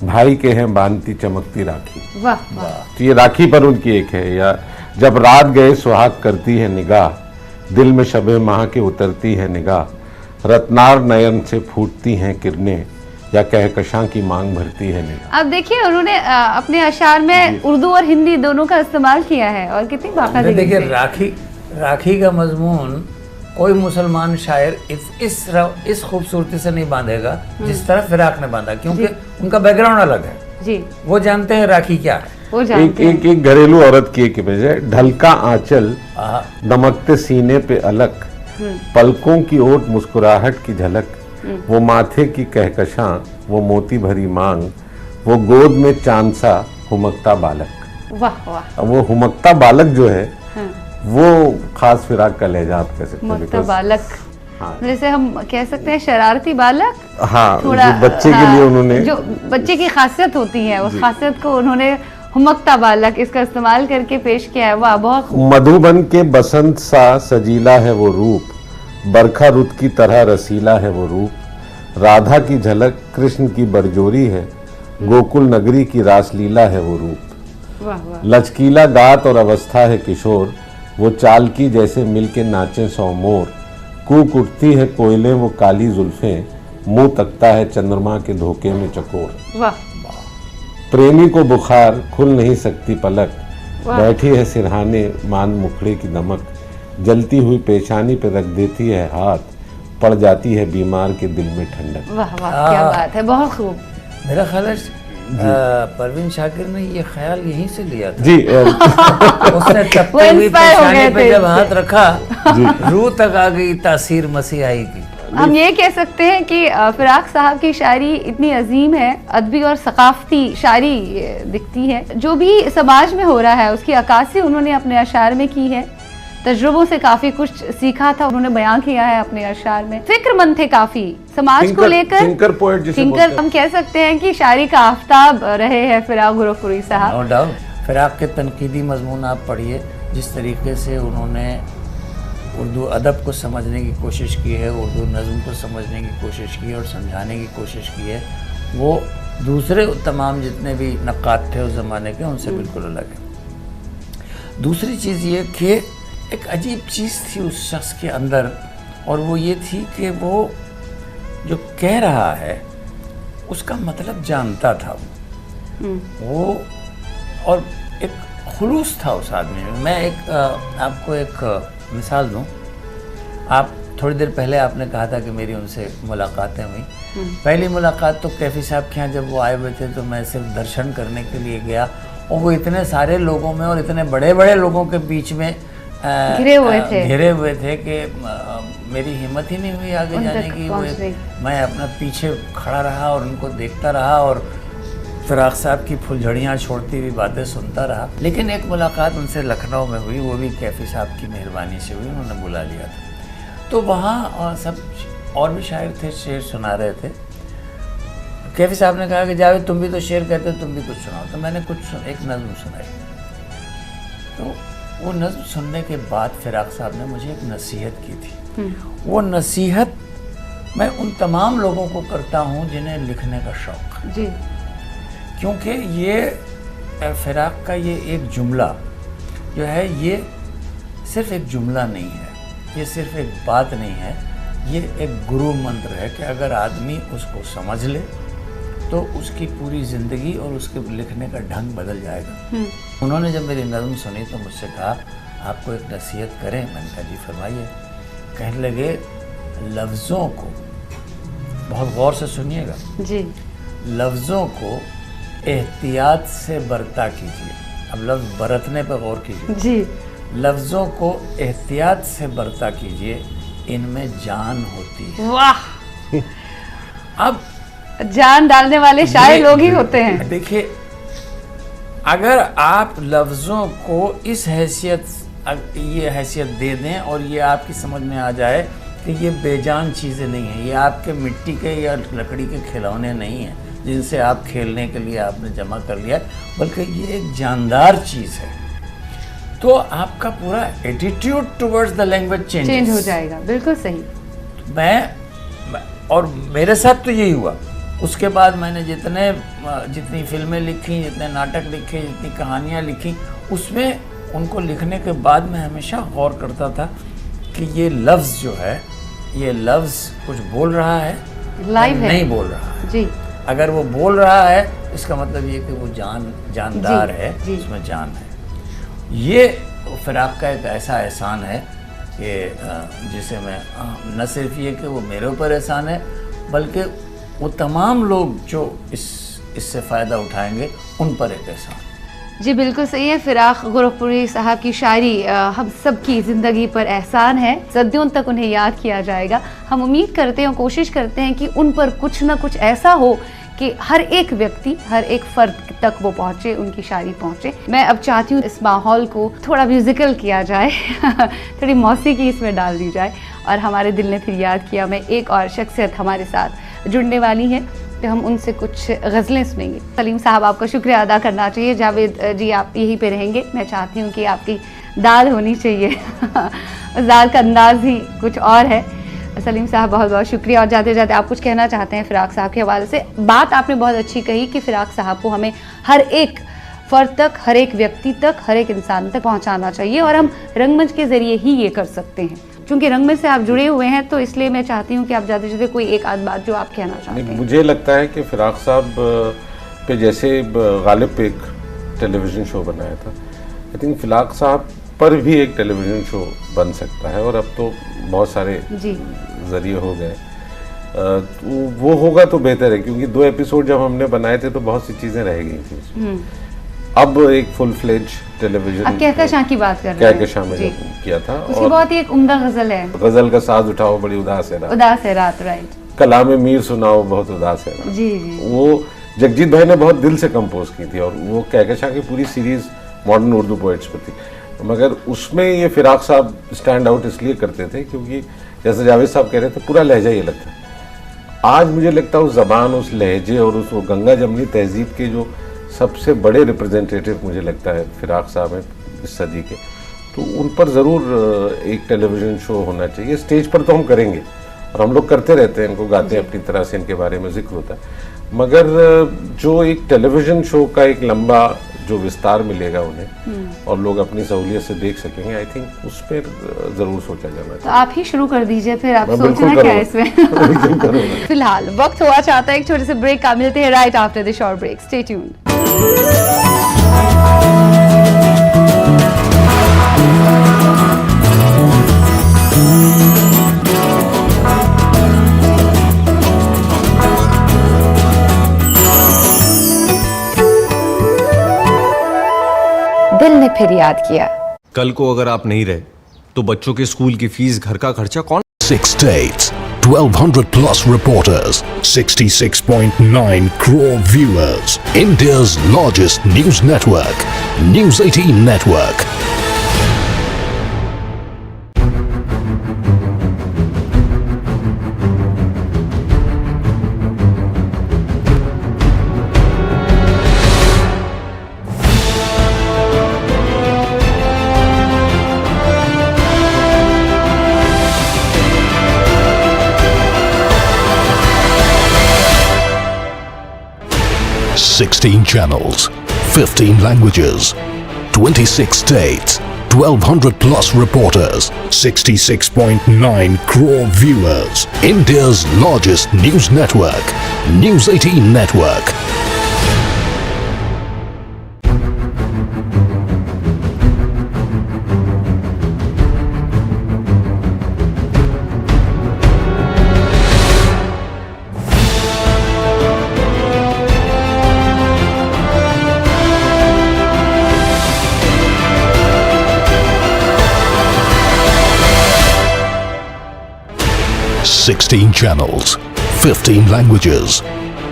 भाई के हैं बांधती चमकती राखी। वाह वाह, तो ये राखी पर उनकी एक है। या जब रात गए सुहाग करती है निगाह, दिल में शबे माह के उतरती है निगाह, रत्नार नयन से फूटती हैं किरणें, या कहकशां की मांग भरती है निगाह। अब देखिए उन्होंने अपने अशार में उर्दू और हिंदी दोनों का इस्तेमाल किया है और कितनी बाकायदगी देखिए, से। राखी का मजमून कोई मुसलमान शायर इस खूबसूरती से नहीं बांधेगा जिस तरह फिराक ने बांधा, क्योंकि उनका बैकग्राउंड अलग है। जी, वो जानते हैं राखी क्या है। वो एक जानते हैं। एक एक घरेलू औरत की एक इमेज है, ढलका आंचल दमकते सीने पे अलग, पलकों की ओट मुस्कुराहट की झलक, वो माथे की कहकशां, वो मोती भरी मांग, वो गोद में चांद सा हुमकता बालक। वाह वाह, अब वो हुमकता बालक जो है हाँ, वो खास फिराक का लहजा आप कह सकते हैं। मुक्त because- बालक, हाँ। जैसे हम कह सकते हैं शरारती बालक। हाँ, थोड़ा जो बच्चे के लिए उन्होंने जो बच्चे की खासियत होती है उस खासियत को उन्होंने हुमकता बालक इसका इस्तेमाल करके पेश किया है। वाह, बहुत खूब। मधुबन के बसंत सा सजीला है वो रूप, बरखा रुत की तरह रसीला है वो रूप, राधा की झलक कृष्ण की बरजोरी है, गोकुल नगरी की रासलीला है वो रूप, वाह वाह, लचकीला दांत और अवस्था है किशोर, वो चाल की जैसे मिलके नाचे सौ मोर, कूक उठती है कोयले वो काली जुल्फें, मुंह तकता है चंद्रमा के धोखे में चकोर, वाह, प्रेमी को बुखार खुल नहीं सकती पलक, वाह। बैठी है सिरहाने मान मुखड़े की दमक, जलती हुई पेशानी पे रख देती है हाथ, पड़ जाती है बीमार के दिल में ठंडक। वाह वाह, क्या बात है, बहुत खूब। मेरा ख्याल है परवीन शाकिर ने ये ख्याल यहीं से लिया था। जी उसने वो तपती हुई इंस्पायर हो पेशानी गए पे थे जब इससे। हाथ रखा, रूह तक आ गई तासीर मसीहाई की। हम ये कह सकते हैं कि फिराक साहब की शायरी इतनी अजीम है, अदबी और सकाफती शायरी दिखती है। जो भी समाज में हो रहा है उसकी अक्कासी उन्होंने अपने अशार में की है। तजुर्बों से काफी कुछ सीखा था, उन्होंने बयां किया है अपने अशार में। फिक्रमंद थे काफी समाज को लेकर। थिंकर पोएट जिसे बोलते थिंकर हैं। हम कह सकते हैं कि शायरी का आफताब रहे हैं फिराक गोरखपुरी साहब। नो डाउट, फिराक के तनकीदी मजमून आप पढ़िए, जिस तरीके से उन्होंने उर्दू अदब को समझने की कोशिश की है, उर्दू नज़्म को समझने की कोशिश की है और समझाने की कोशिश की है, वो दूसरे तमाम जितने भी नक्कात थे उस ज़माने के उनसे बिल्कुल अलग है। दूसरी चीज़ ये कि एक अजीब चीज़ थी उस शख्स के अंदर, और वो ये थी कि वो जो कह रहा है उसका मतलब जानता था वो, और एक खुलूस था उस आदमी में। मैं आपको एक मिसाल दूं। आप थोड़ी देर पहले आपने कहा था कि मेरी उनसे मुलाकातें हुई। पहली मुलाकात तो कैफी साहब के यहाँ जब वो आए हुए थे तो मैं सिर्फ दर्शन करने के लिए गया, और वो इतने सारे लोगों में और इतने बड़े बड़े लोगों के बीच में घिरे हुए थे कि मेरी हिम्मत ही नहीं हुई आगे उन जाने तक की। पहुंचने। मैं अपना पीछे खड़ा रहा और उनको देखता रहा और फिराक साहब की फुलझड़ियाँ छोड़ती हुई बातें सुनता रहा। लेकिन एक मुलाकात उनसे लखनऊ में हुई, वो भी कैफी साहब की मेहरबानी से हुई, उन्होंने बुला लिया था। तो वहाँ सब और भी शायर थे, शेर सुना रहे थे। कैफी साहब ने कहा कि जावेद तुम भी तो शेर कहते हो, तुम भी कुछ सुनाओ। तो मैंने एक नज़्म सुनाई। तो वो नज़्म सुनने के बाद फिराक साहब ने मुझे एक नसीहत की थी। वो नसीहत मैं उन तमाम लोगों को करता हूँ जिन्हें लिखने का शौक़, जी, क्योंकि ये फिराक का ये एक जुमला जो है ये सिर्फ एक जुमला नहीं है, ये सिर्फ एक बात नहीं है, ये एक गुरु मंत्र है कि अगर आदमी उसको समझ ले तो उसकी पूरी ज़िंदगी और उसके लिखने का ढंग बदल जाएगा। उन्होंने जब मेरी नज़्म सुनी तो मुझसे कहा आपको एक नसीहत करें। मैंने कहा जी फरमाइए। कहने लगे लफ्ज़ों को बहुत गौर से सुनिएगा, जी, लफ्ज़ों को एहतियात से बरता कीजिए। अब लफ्ज़ बरतने पर गौर कीजिए। जी, लफ्ज़ों को एहतियात से बरता कीजिए, इनमें जान होती है। वाह, अब जान डालने वाले शायर लोग ही होते हैं। देखिए, अगर आप लफ्ज़ों को इस ये हैसियत दे दें और ये आपकी समझ में आ जाए कि ये बेजान चीज़ें नहीं हैं, ये आपके मिट्टी के या लकड़ी के खिलौने नहीं हैं, जिनसे आप खेलने के लिए आपने जमा कर लिया, बल्कि ये एक जानदार चीज़ है। तो आपका पूरा attitude towards the language change हो जाएगा। बिल्कुल सही। और मेरे साथ तो यही हुआ। उसके बाद मैंने जितनी फिल्में लिखी, जितने नाटक लिखे, जितनी कहानियाँ लिखी, उसमें उनको लिखने के बाद मैं हमेशा गौर करता था कि ये लफ्ज़ जो है, ये लफ्ज़ कुछ बोल रहा है, लाइव है, नहीं बोल रहा है जी। अगर वो बोल रहा है इसका मतलब ये कि वो जानदार है, जी। उसमें जान है। ये फिराक का एक ऐसा एहसान है कि जिसे मैं न सिर्फ ये कि वो मेरे ऊपर एहसान है, बल्कि वो तमाम लोग जो इससे फ़ायदा उठाएंगे उन पर एक एहसान। जी बिल्कुल सही है। फिराक गोरखपुरी साहब की शायरी हम सब की ज़िंदगी पर एहसान है, सदियों तक उन्हें याद किया जाएगा। हम उम्मीद करते हैं और कोशिश करते हैं कि उन पर कुछ ना कुछ ऐसा हो कि हर एक व्यक्ति, हर एक फर्द तक वो पहुँचे, उनकी शायरी पहुँचे। मैं अब चाहती हूँ इस माहौल को थोड़ा म्यूज़िकल किया जाए थोड़ी मौसीकी इसमें डाल दी जाए, और हमारे दिल ने फिर याद किया में एक और शख्सियत हमारे साथ जुड़ने वाली है, तो हम उनसे कुछ गज़लें सुनेंगे। सलीम साहब, आपका शुक्रिया अदा करना चाहिए। जावेद जी, आप यहीं पे रहेंगे। मैं चाहती हूँ कि आपकी दाल होनी चाहिए उस दाल का अंदाज ही कुछ और है। सलीम साहब, बहुत बहुत शुक्रिया। और जाते जाते आप कुछ कहना चाहते हैं फिराक साहब के हवाले से? बात आपने बहुत अच्छी कही कि फिराक साहब को हमें हर एक फ़र्द तक, हर एक व्यक्ति तक, हर एक इंसान तक पहुँचाना चाहिए, और हम रंगमंच के ज़रिए ही ये कर सकते हैं। क्योंकि रंगमंच से आप जुड़े हुए हैं, तो इसलिए मैं चाहती हूँ कि आप जाते जाते कोई एक आध बात जो आप कहना चाहते हैं। मुझे लगता है कि फिराक साहब पे जैसे गालिब पे एक टेलीविज़न शो बनाया था, आई थिंक फिराक साहब पर भी एक टेलीविज़न शो बन सकता है, और अब तो बहुत सारे ज़रिए हो गए। वो होगा तो बेहतर है, क्योंकि 2 एपिसोड जब हमने बनाए थे तो बहुत सी चीज़ें रह गई थी। अब एक फुल फ्लेज टेलीविजन, कहकशां की बात कर रहे हैं, कहकशां में जब किया था, उसकी बहुत ही एक उम्दा गजल है, गजल का साज उठाओ बड़ी उदास है रात, उदास है रात, राइट, कलाम मीर सुनाओ बहुत उदास है रात। जी जी। वो जगजीत भाई ने बहुत दिल से कंपोज की थी, और वो कहकशां की पूरी सीरीज मॉडर्न उर्दू पोइट्स पर थी, मगर उसमें ये फिराक साहब स्टैंड आउट इसलिए करते थे क्योंकि जैसे जावेद साहब कह रहे थे, पूरा लहजा ये लगता है। आज मुझे लगता है उस ज़बान, उस लहजे और उस वो गंगा जमनी तहजीब के जो सबसे बड़े रिप्रेजेंटेटिव मुझे लगता है फिराक साहब हैं इस सदी के, तो उन पर ज़रूर एक टेलीविज़न शो होना चाहिए। स्टेज पर तो हम करेंगे और हम लोग करते रहते हैं, इनको गाते हैं अपनी तरह से, इनके बारे में जिक्र होता है, मगर जो एक टेलीविज़न शो का एक लंबा जो विस्तार मिलेगा उन्हें और लोग अपनी सहूलियत से देख सकेंगे, आई थिंक उस पर ज़रूर सोचा जाना चाहिए। तो आप ही शुरू कर दीजिए फिर, आप सोचना क्या है इसमें। फिलहाल वक्त हुआ चाहता है एक छोटे से ब्रेक का, मिलते हैं right after the short break, stay tuned. दिल ने फिर याद किया, कल को अगर आप नहीं रहे तो बच्चों के स्कूल की फीस, घर का खर्चा कौन? 6 states, 1200 plus reporters, 66.9 crore viewers. India's largest news network, News 18 Network. Sixteen channels, 15 languages, 26 states, 1200 plus reporters, 66.9 crore viewers. India's largest news network, News 18 Network. Sixteen channels, 15 languages,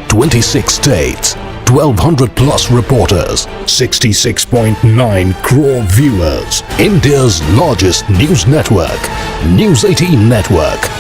26 states, 1200 plus reporters, 66.9 crore viewers. India's largest news network, News 18 Network.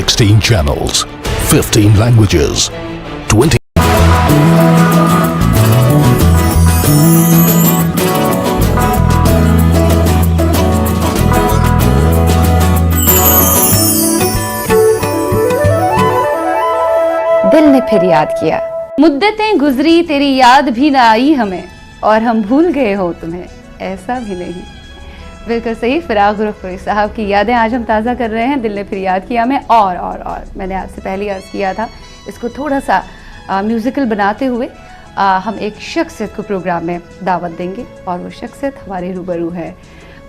16 channels, 15 languages, 20. दिल ने फिर याद किया, मुद्दतें गुजरी तेरी याद भी ना आई हमें, और हम भूल गए हो तुम्हें ऐसा भी नहीं। बिल्कुल सही, फिराक गोरखपुरी साहब की यादें आज हम ताज़ा कर रहे हैं दिल ने फिर याद किया में। और मैंने आपसे पहले अर्ज़ किया था, इसको थोड़ा सा म्यूज़िकल बनाते हुए हम एक शख्सियत को प्रोग्राम में दावत देंगे, और वो शख्सियत हमारे रूबरू है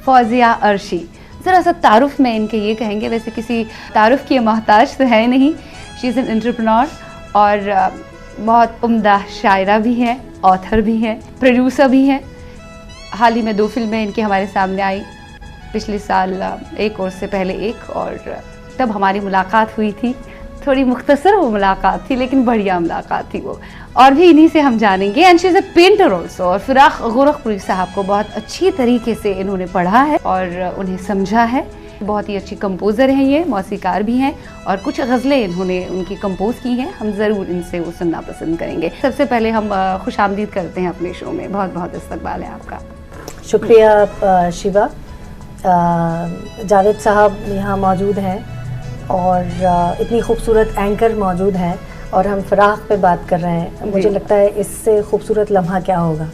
फौजिया अर्शी। ज़रा सा तारुफ में इनके ये कहेंगे, वैसे किसी तारुफ की मोहताज तो है नहीं, शी इज़ एन एंटरप्रेन्योर और बहुत उम्दा शायरा भी हैं, ऑथर भी हैं, प्रोड्यूसर भी हैं। हाल ही में 2 फिल्में इनकी हमारे सामने आई, पिछले साल एक और से पहले एक, और तब हमारी मुलाकात हुई थी। थोड़ी मुख्तसर वो मुलाकात थी, लेकिन बढ़िया मुलाकात थी वो, और भी इन्हीं से हम जानेंगे। And she is a painter also, और फिराक गोरखपुरी साहब को बहुत अच्छी तरीके से इन्होंने पढ़ा है और उन्हें समझा है। बहुत ही अच्छी कंपोज़र हैं ये, मौसीकार भी हैं, और कुछ गज़लें इन्होंने उनकी कंपोज की हैं, हम ज़रूर इनसे वो सुनना पसंद करेंगे। सबसे पहले हम खुशामदीद करते हैं अपने शो में, बहुत बहुत इस्तकबाल है आपका। शुक्रिया शिवा। जावेद साहब यहाँ मौजूद हैं और इतनी खूबसूरत एंकर मौजूद हैं, और हम फिराक पे बात कर रहे हैं। मुझे लगता है इससे खूबसूरत लम्हा क्या होगा।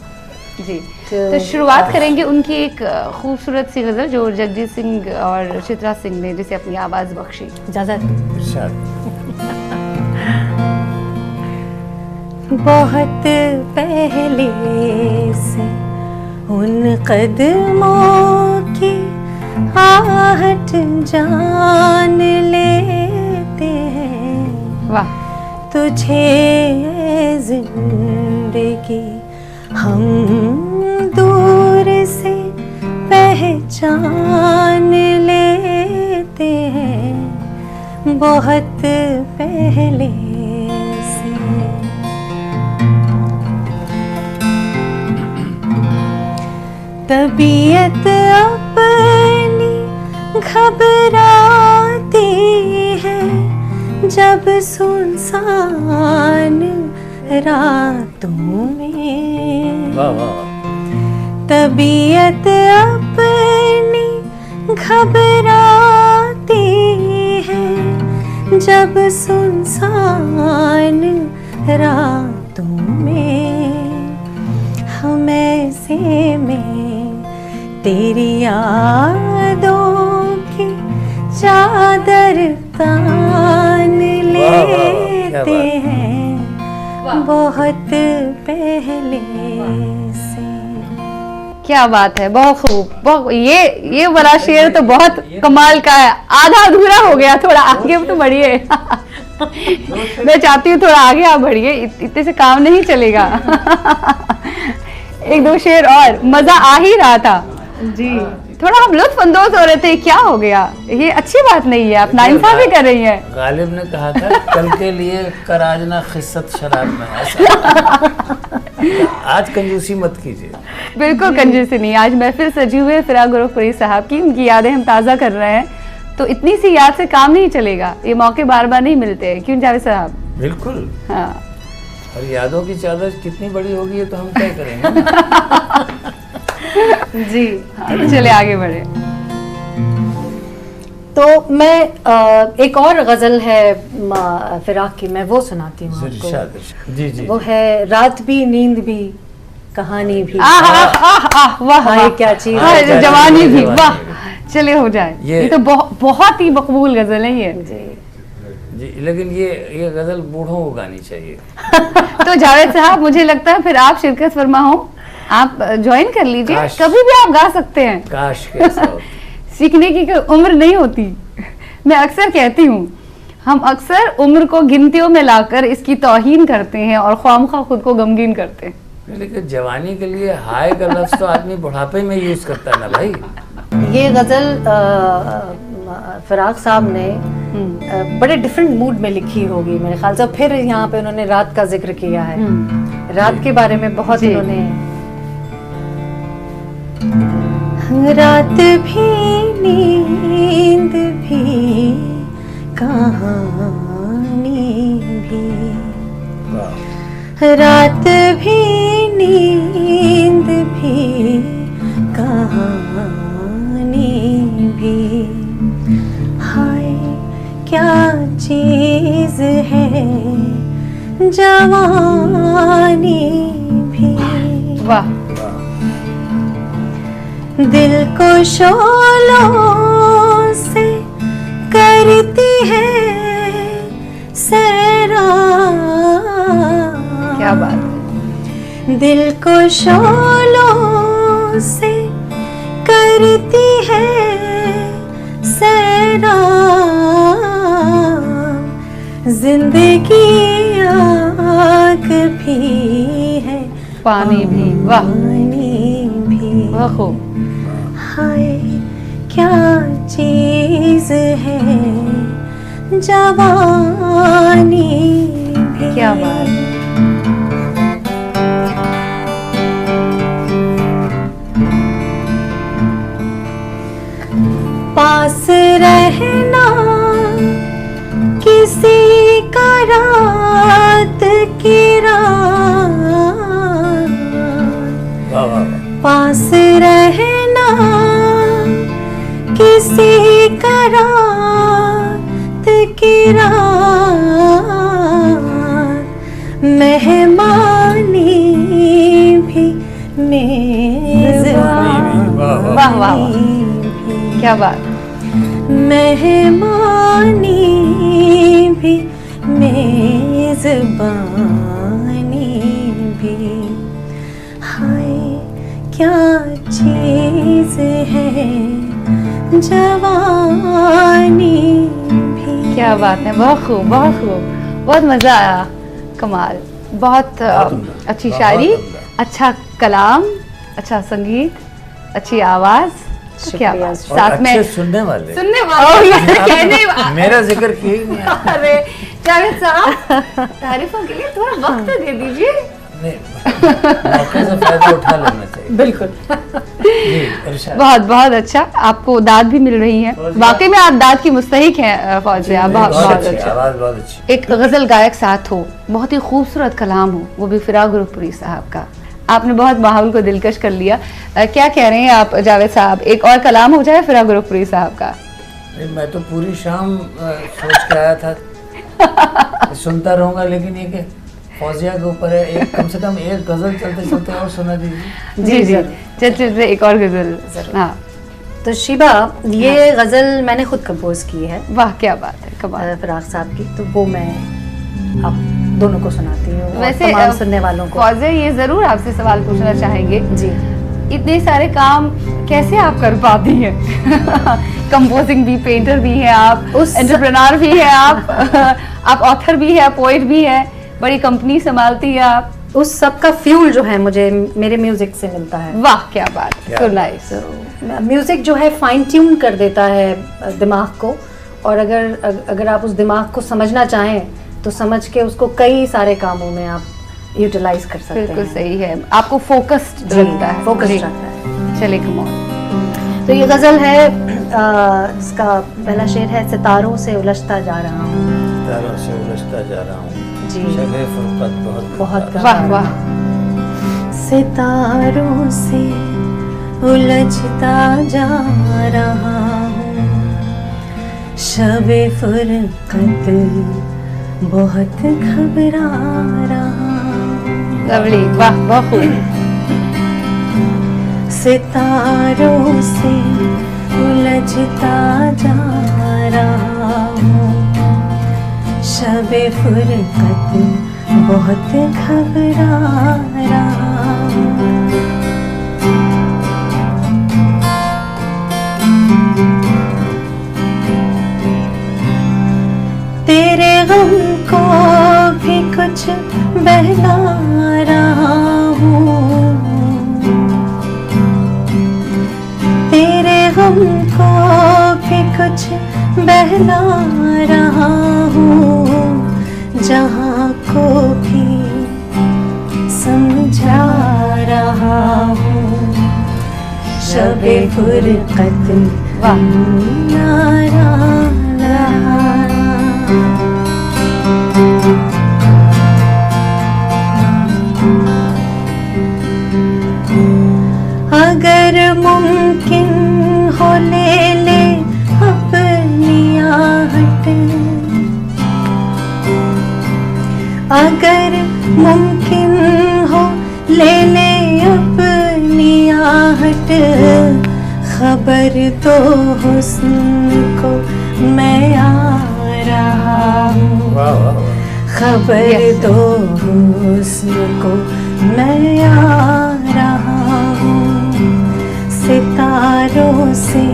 जी, तो शुरुआत करेंगे उनकी एक खूबसूरत सी गज़ल जो जगजीत सिंह और चित्रा सिंह ने जिसे अपनी आवाज़ बख्शी। इजाज़त। बहुत पहले से उन कदमों की आहट जान लेते हैं। वाह। तुझे जिंदगी हम दूर से पहचान लेते हैं, बहुत पहले से। तबीयत अपनी घबराती है जब सुनसान रातों में। तबीयत अपनी घबराती है जब सुनसान रातों में। हम ऐसे में तेरी यादों की चादर तान लेते हैं, बहुत पहले से। क्या बात है, बहुत खूब। बहुत ये वाला शेर तो बहुत कमाल का है। आधा अधूरा हो गया, थोड़ा आगे तो बढ़िए। मैं चाहती हूँ थोड़ा आगे आप बढ़िए, इतने से काम नहीं चलेगा। 1-2 शेर और, मजा आ ही रहा था जी। थोड़ा हम लुत्फ अंदोज हो रहे थे, क्या हो गया? ये अच्छी बात नहीं है, आप नाइंसाफी कर रही हैं। गालिब ने कहा था कल के लिए कर आज ना खिस्सत शराब में। आज कंजूसी मत कीजिए। बिल्कुल कंजूसी नहीं। आज महफिल सजी हुई है फिराक गोरखपुरी साहब की, उनकी यादें हम ताज़ा कर रहे हैं, तो इतनी सी याद से काम नहीं चलेगा। ये मौके बार बार नहीं मिलते हैं, क्यों जावेद साहब? बिल्कुल। हाँ, और यादों की चादर कितनी बड़ी होगी ये तो हम तय करेंगे। जी हाँ, तो चले आगे बढ़े। तो मैं एक और गज़ल है फिराक की, मैं वो सुनाती हूँ आपको। जी जी। वो है रात भी नींद भी कहानी भी। वाह, क्या चीज़ है, है। जवानी भी, वाह। चले हो जाए, ये तो बहुत ही मकबूल गज़ल है ये। जी, लेकिन ये गज़ल बूढ़ों को गानी चाहिए। तो जावेद साहब, मुझे लगता है फिर आप शिरकत फरमा हो, आप ज्वाइन कर लीजिए, कभी भी आप गा सकते हैं। काश के ऐसा होता। सीखने की कोई उम्र नहीं होती। मैं अक्सर कहती हूँ, हम अक्सर उम्र को गिनतियों में लाकर इसकी तौहीन करते हैं और ख्वामखा खुद को गमगीन करते हैं। लेकिन जवानी के लिए हाय का लफ्ज़ तो आदमी बुढ़ापे में यूज करता है ना भाई। ये गज़ल फिराक साहब ने बड़े डिफरेंट मूड में लिखी होगी मेरे ख्याल से। फिर यहाँ पे उन्होंने रात का जिक्र किया है, रात के बारे में बहुत इन्होंने। रात भी नींद भी कहानी रात भी नींद भी कहानी भी, हाय क्या चीज है जवानी भी। वाह, दिल को शोलों से करती है सैराब, क्या बात है। दिल को शोलों से करती है सैराब, जिंदगी आग भी है पानी भी। वाह, पानी भी। बहुत खूब। हाय क्या चीज है जवानी भी। क्या बात। पास रहना किसी का रात की रात, वाह वाह, पास रहना किसी का रात की रात, मेहमानी भी मेजबानी वाह वाह, क्या बात। मेहमानी भी मेजबानी भी, हाय क्या चीज है जवानी भी। क्या बात है, बहुत खूब, बहुत खूब, बहुत मज़ा आया। कमाल, बहुत अच्छी शायरी, अच्छा कलाम, अच्छा संगीत, अच्छी आवाज़। क्या बात। साथ में सुनने वाले कहने मेरा जिक्र किया ही नहीं। अरे जावेद साहब, तारीफों के लिए थोड़ा वक्त तो दे दीजिए। नहीं, मौके से फायदा उठा लेना चाहिए। बिल्कुल। जी, इरशाद। बहुत बहुत अच्छा, आपको दाद भी मिल रही है। वाकई में आप दाद की मुस्तहिक हैं फौजिया। बहुत बहुत अच्छा। आवाज बहुत अच्छी। एक गजल गायक साथ हो, बहुत ही खूबसूरत कलाम हो, वो भी फिराक गुरुपुरी साहब का। आपने बहुत माहौल को दिलकश कर लिया। क्या कह रहे हैं आप जावेद साहब, एक और कलाम हो जाए फिराक गुरुपुरी साहब का? नहीं, मैं तो पूरी शाम सोच के आया था सुनता रहूंगा, लेकिन ये कि फौजिया के ऊपर है, एक कम से कम एक गजल चलते चलते और सुना दीजिए। जी जी, चलते एक और गजल। हाँ, तो शिबा, ये गजल मैंने खुद कंपोज की है वाह क्या बात है, कमाल। फिराक साहब की, तो वो मैं आप दोनों को सुनाती हूँ और वैसे तमाम सुनने वालों को। फौजिया, ये जरूर आपसे सवाल पूछना चाहेंगे जी, इतने सारे काम कैसे आप कर पाती हैं? कंपोजिंग भी, पेंटर भी हैं आप, एंटरप्रेन्योर भी हैं आप ऑथर भी है, पोएट भी है, बड़ी कंपनी संभालती है आप। उस सब का फ्यूल जो है मुझे मेरे म्यूजिक से मिलता है। वाह क्या बात, सो नाइस। म्यूजिक जो है फाइन ट्यून कर देता है दिमाग को, और अगर आप उस दिमाग को समझना चाहें तो समझ के उसको कई सारे कामों में आप यूटिलाइज कर सकते हैं। बिल्कुल सही है, आपको फोकस्ड रखता है। फोकस रहता है। चले कम ऑन। तो ये गजल है, इसका पहला शेर है, सितारों से उलझता जा रहा हूँ, सितारों से उलझता जा रहा हूँ जी, शबे फुरकत बहुत वाह वाह। सितारों से उलझता जा रहा हूँ, शबे फुरकत बहुत घबरा रहा हूँ। लवली, वाह बहुत खूब। सितारों से उलझता जा रहा हूँ, शबे फुरकत बहुत घबरा रहा हूँ। तेरे गम को भी कुछ बहला रहा हूँ, तेरे गम को भी कुछ बहला रहा हूँ, जहाँ को भी समझा रहा हूँ, शबे फुरकत नारा दो हुस्न को मैं आ रहा हूँ, वाह वाह वाह। खबर दो हुस्न को मैं आ रहा हूँ, सितारों से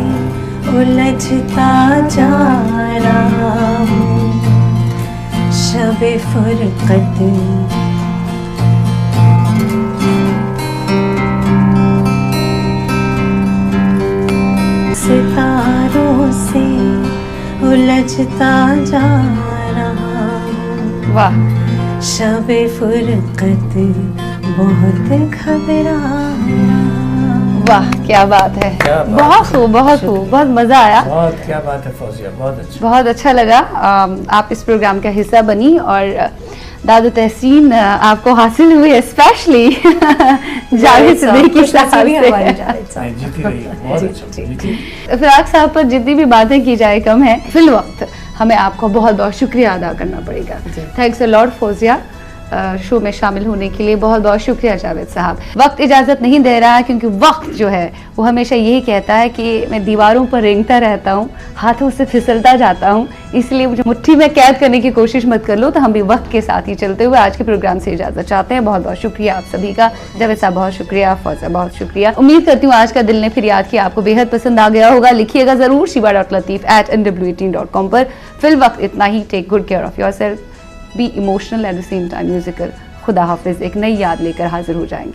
उलझता जा रहा हूँ, शब-ए फुरकत सितारों से उलझता जा रहा हूँ, वाह शब-ए फुरकत बहुत घबरा रहा हूँ। वाह, क्या बात है, क्या बात बहुत खूब, बहुत खूब, बहुत मजा आया, बहुत क्या बात है फौजिया, बहुत अच्छा। बहुत अच्छा लगा। आप इस प्रोग्राम का हिस्सा बनी और दादो तहसीन आपको हासिल हुई, स्पेशली जावेद सिद्दीकी साहब खुशनसीबी हमारी से। जावेद साहब। नहीं, जीती रही है, बहुत अच्छा जीती। फिराक साहब पर जितनी भी बातें की जाए कम है। फिल वक्त हमें आपका बहुत बहुत शुक्रिया अदा करना पड़ेगा। Thanks a lot Fauzia show में शामिल होने के लिए, बहुत बहुत शुक्रिया जावेद साहब। वक्त इजाज़त नहीं दे रहा है क्योंकि वक्त जो है वो हमेशा यही कहता है कि मैं दीवारों पर रेंगता रहता हूँ, हाथों से फिसलता जाता हूँ, इसलिए मुझे मुट्ठी में कैद करने की कोशिश मत कर लो। तो हम भी वक्त के साथ ही चलते हुए आज के प्रोग्राम से इजाज़त चाहते हैं। बहुत बहुत शुक्रिया आप सभी का। जावेद साहब बहुत शुक्रिया, फौजिया बहुत शुक्रिया। उम्मीद करती हूँ आज का दिल ने फिर याद किया आपको बेहद पसंद आ गया होगा। लिखिएगा ज़रूर shiva.lateef@nw18.com पर। फिल वक्त इतना ही। Take good care of yourself, be emotional at the same time musical. खुदा हाफिज। एक नई याद लेकर हाजिर हो जाएंगे।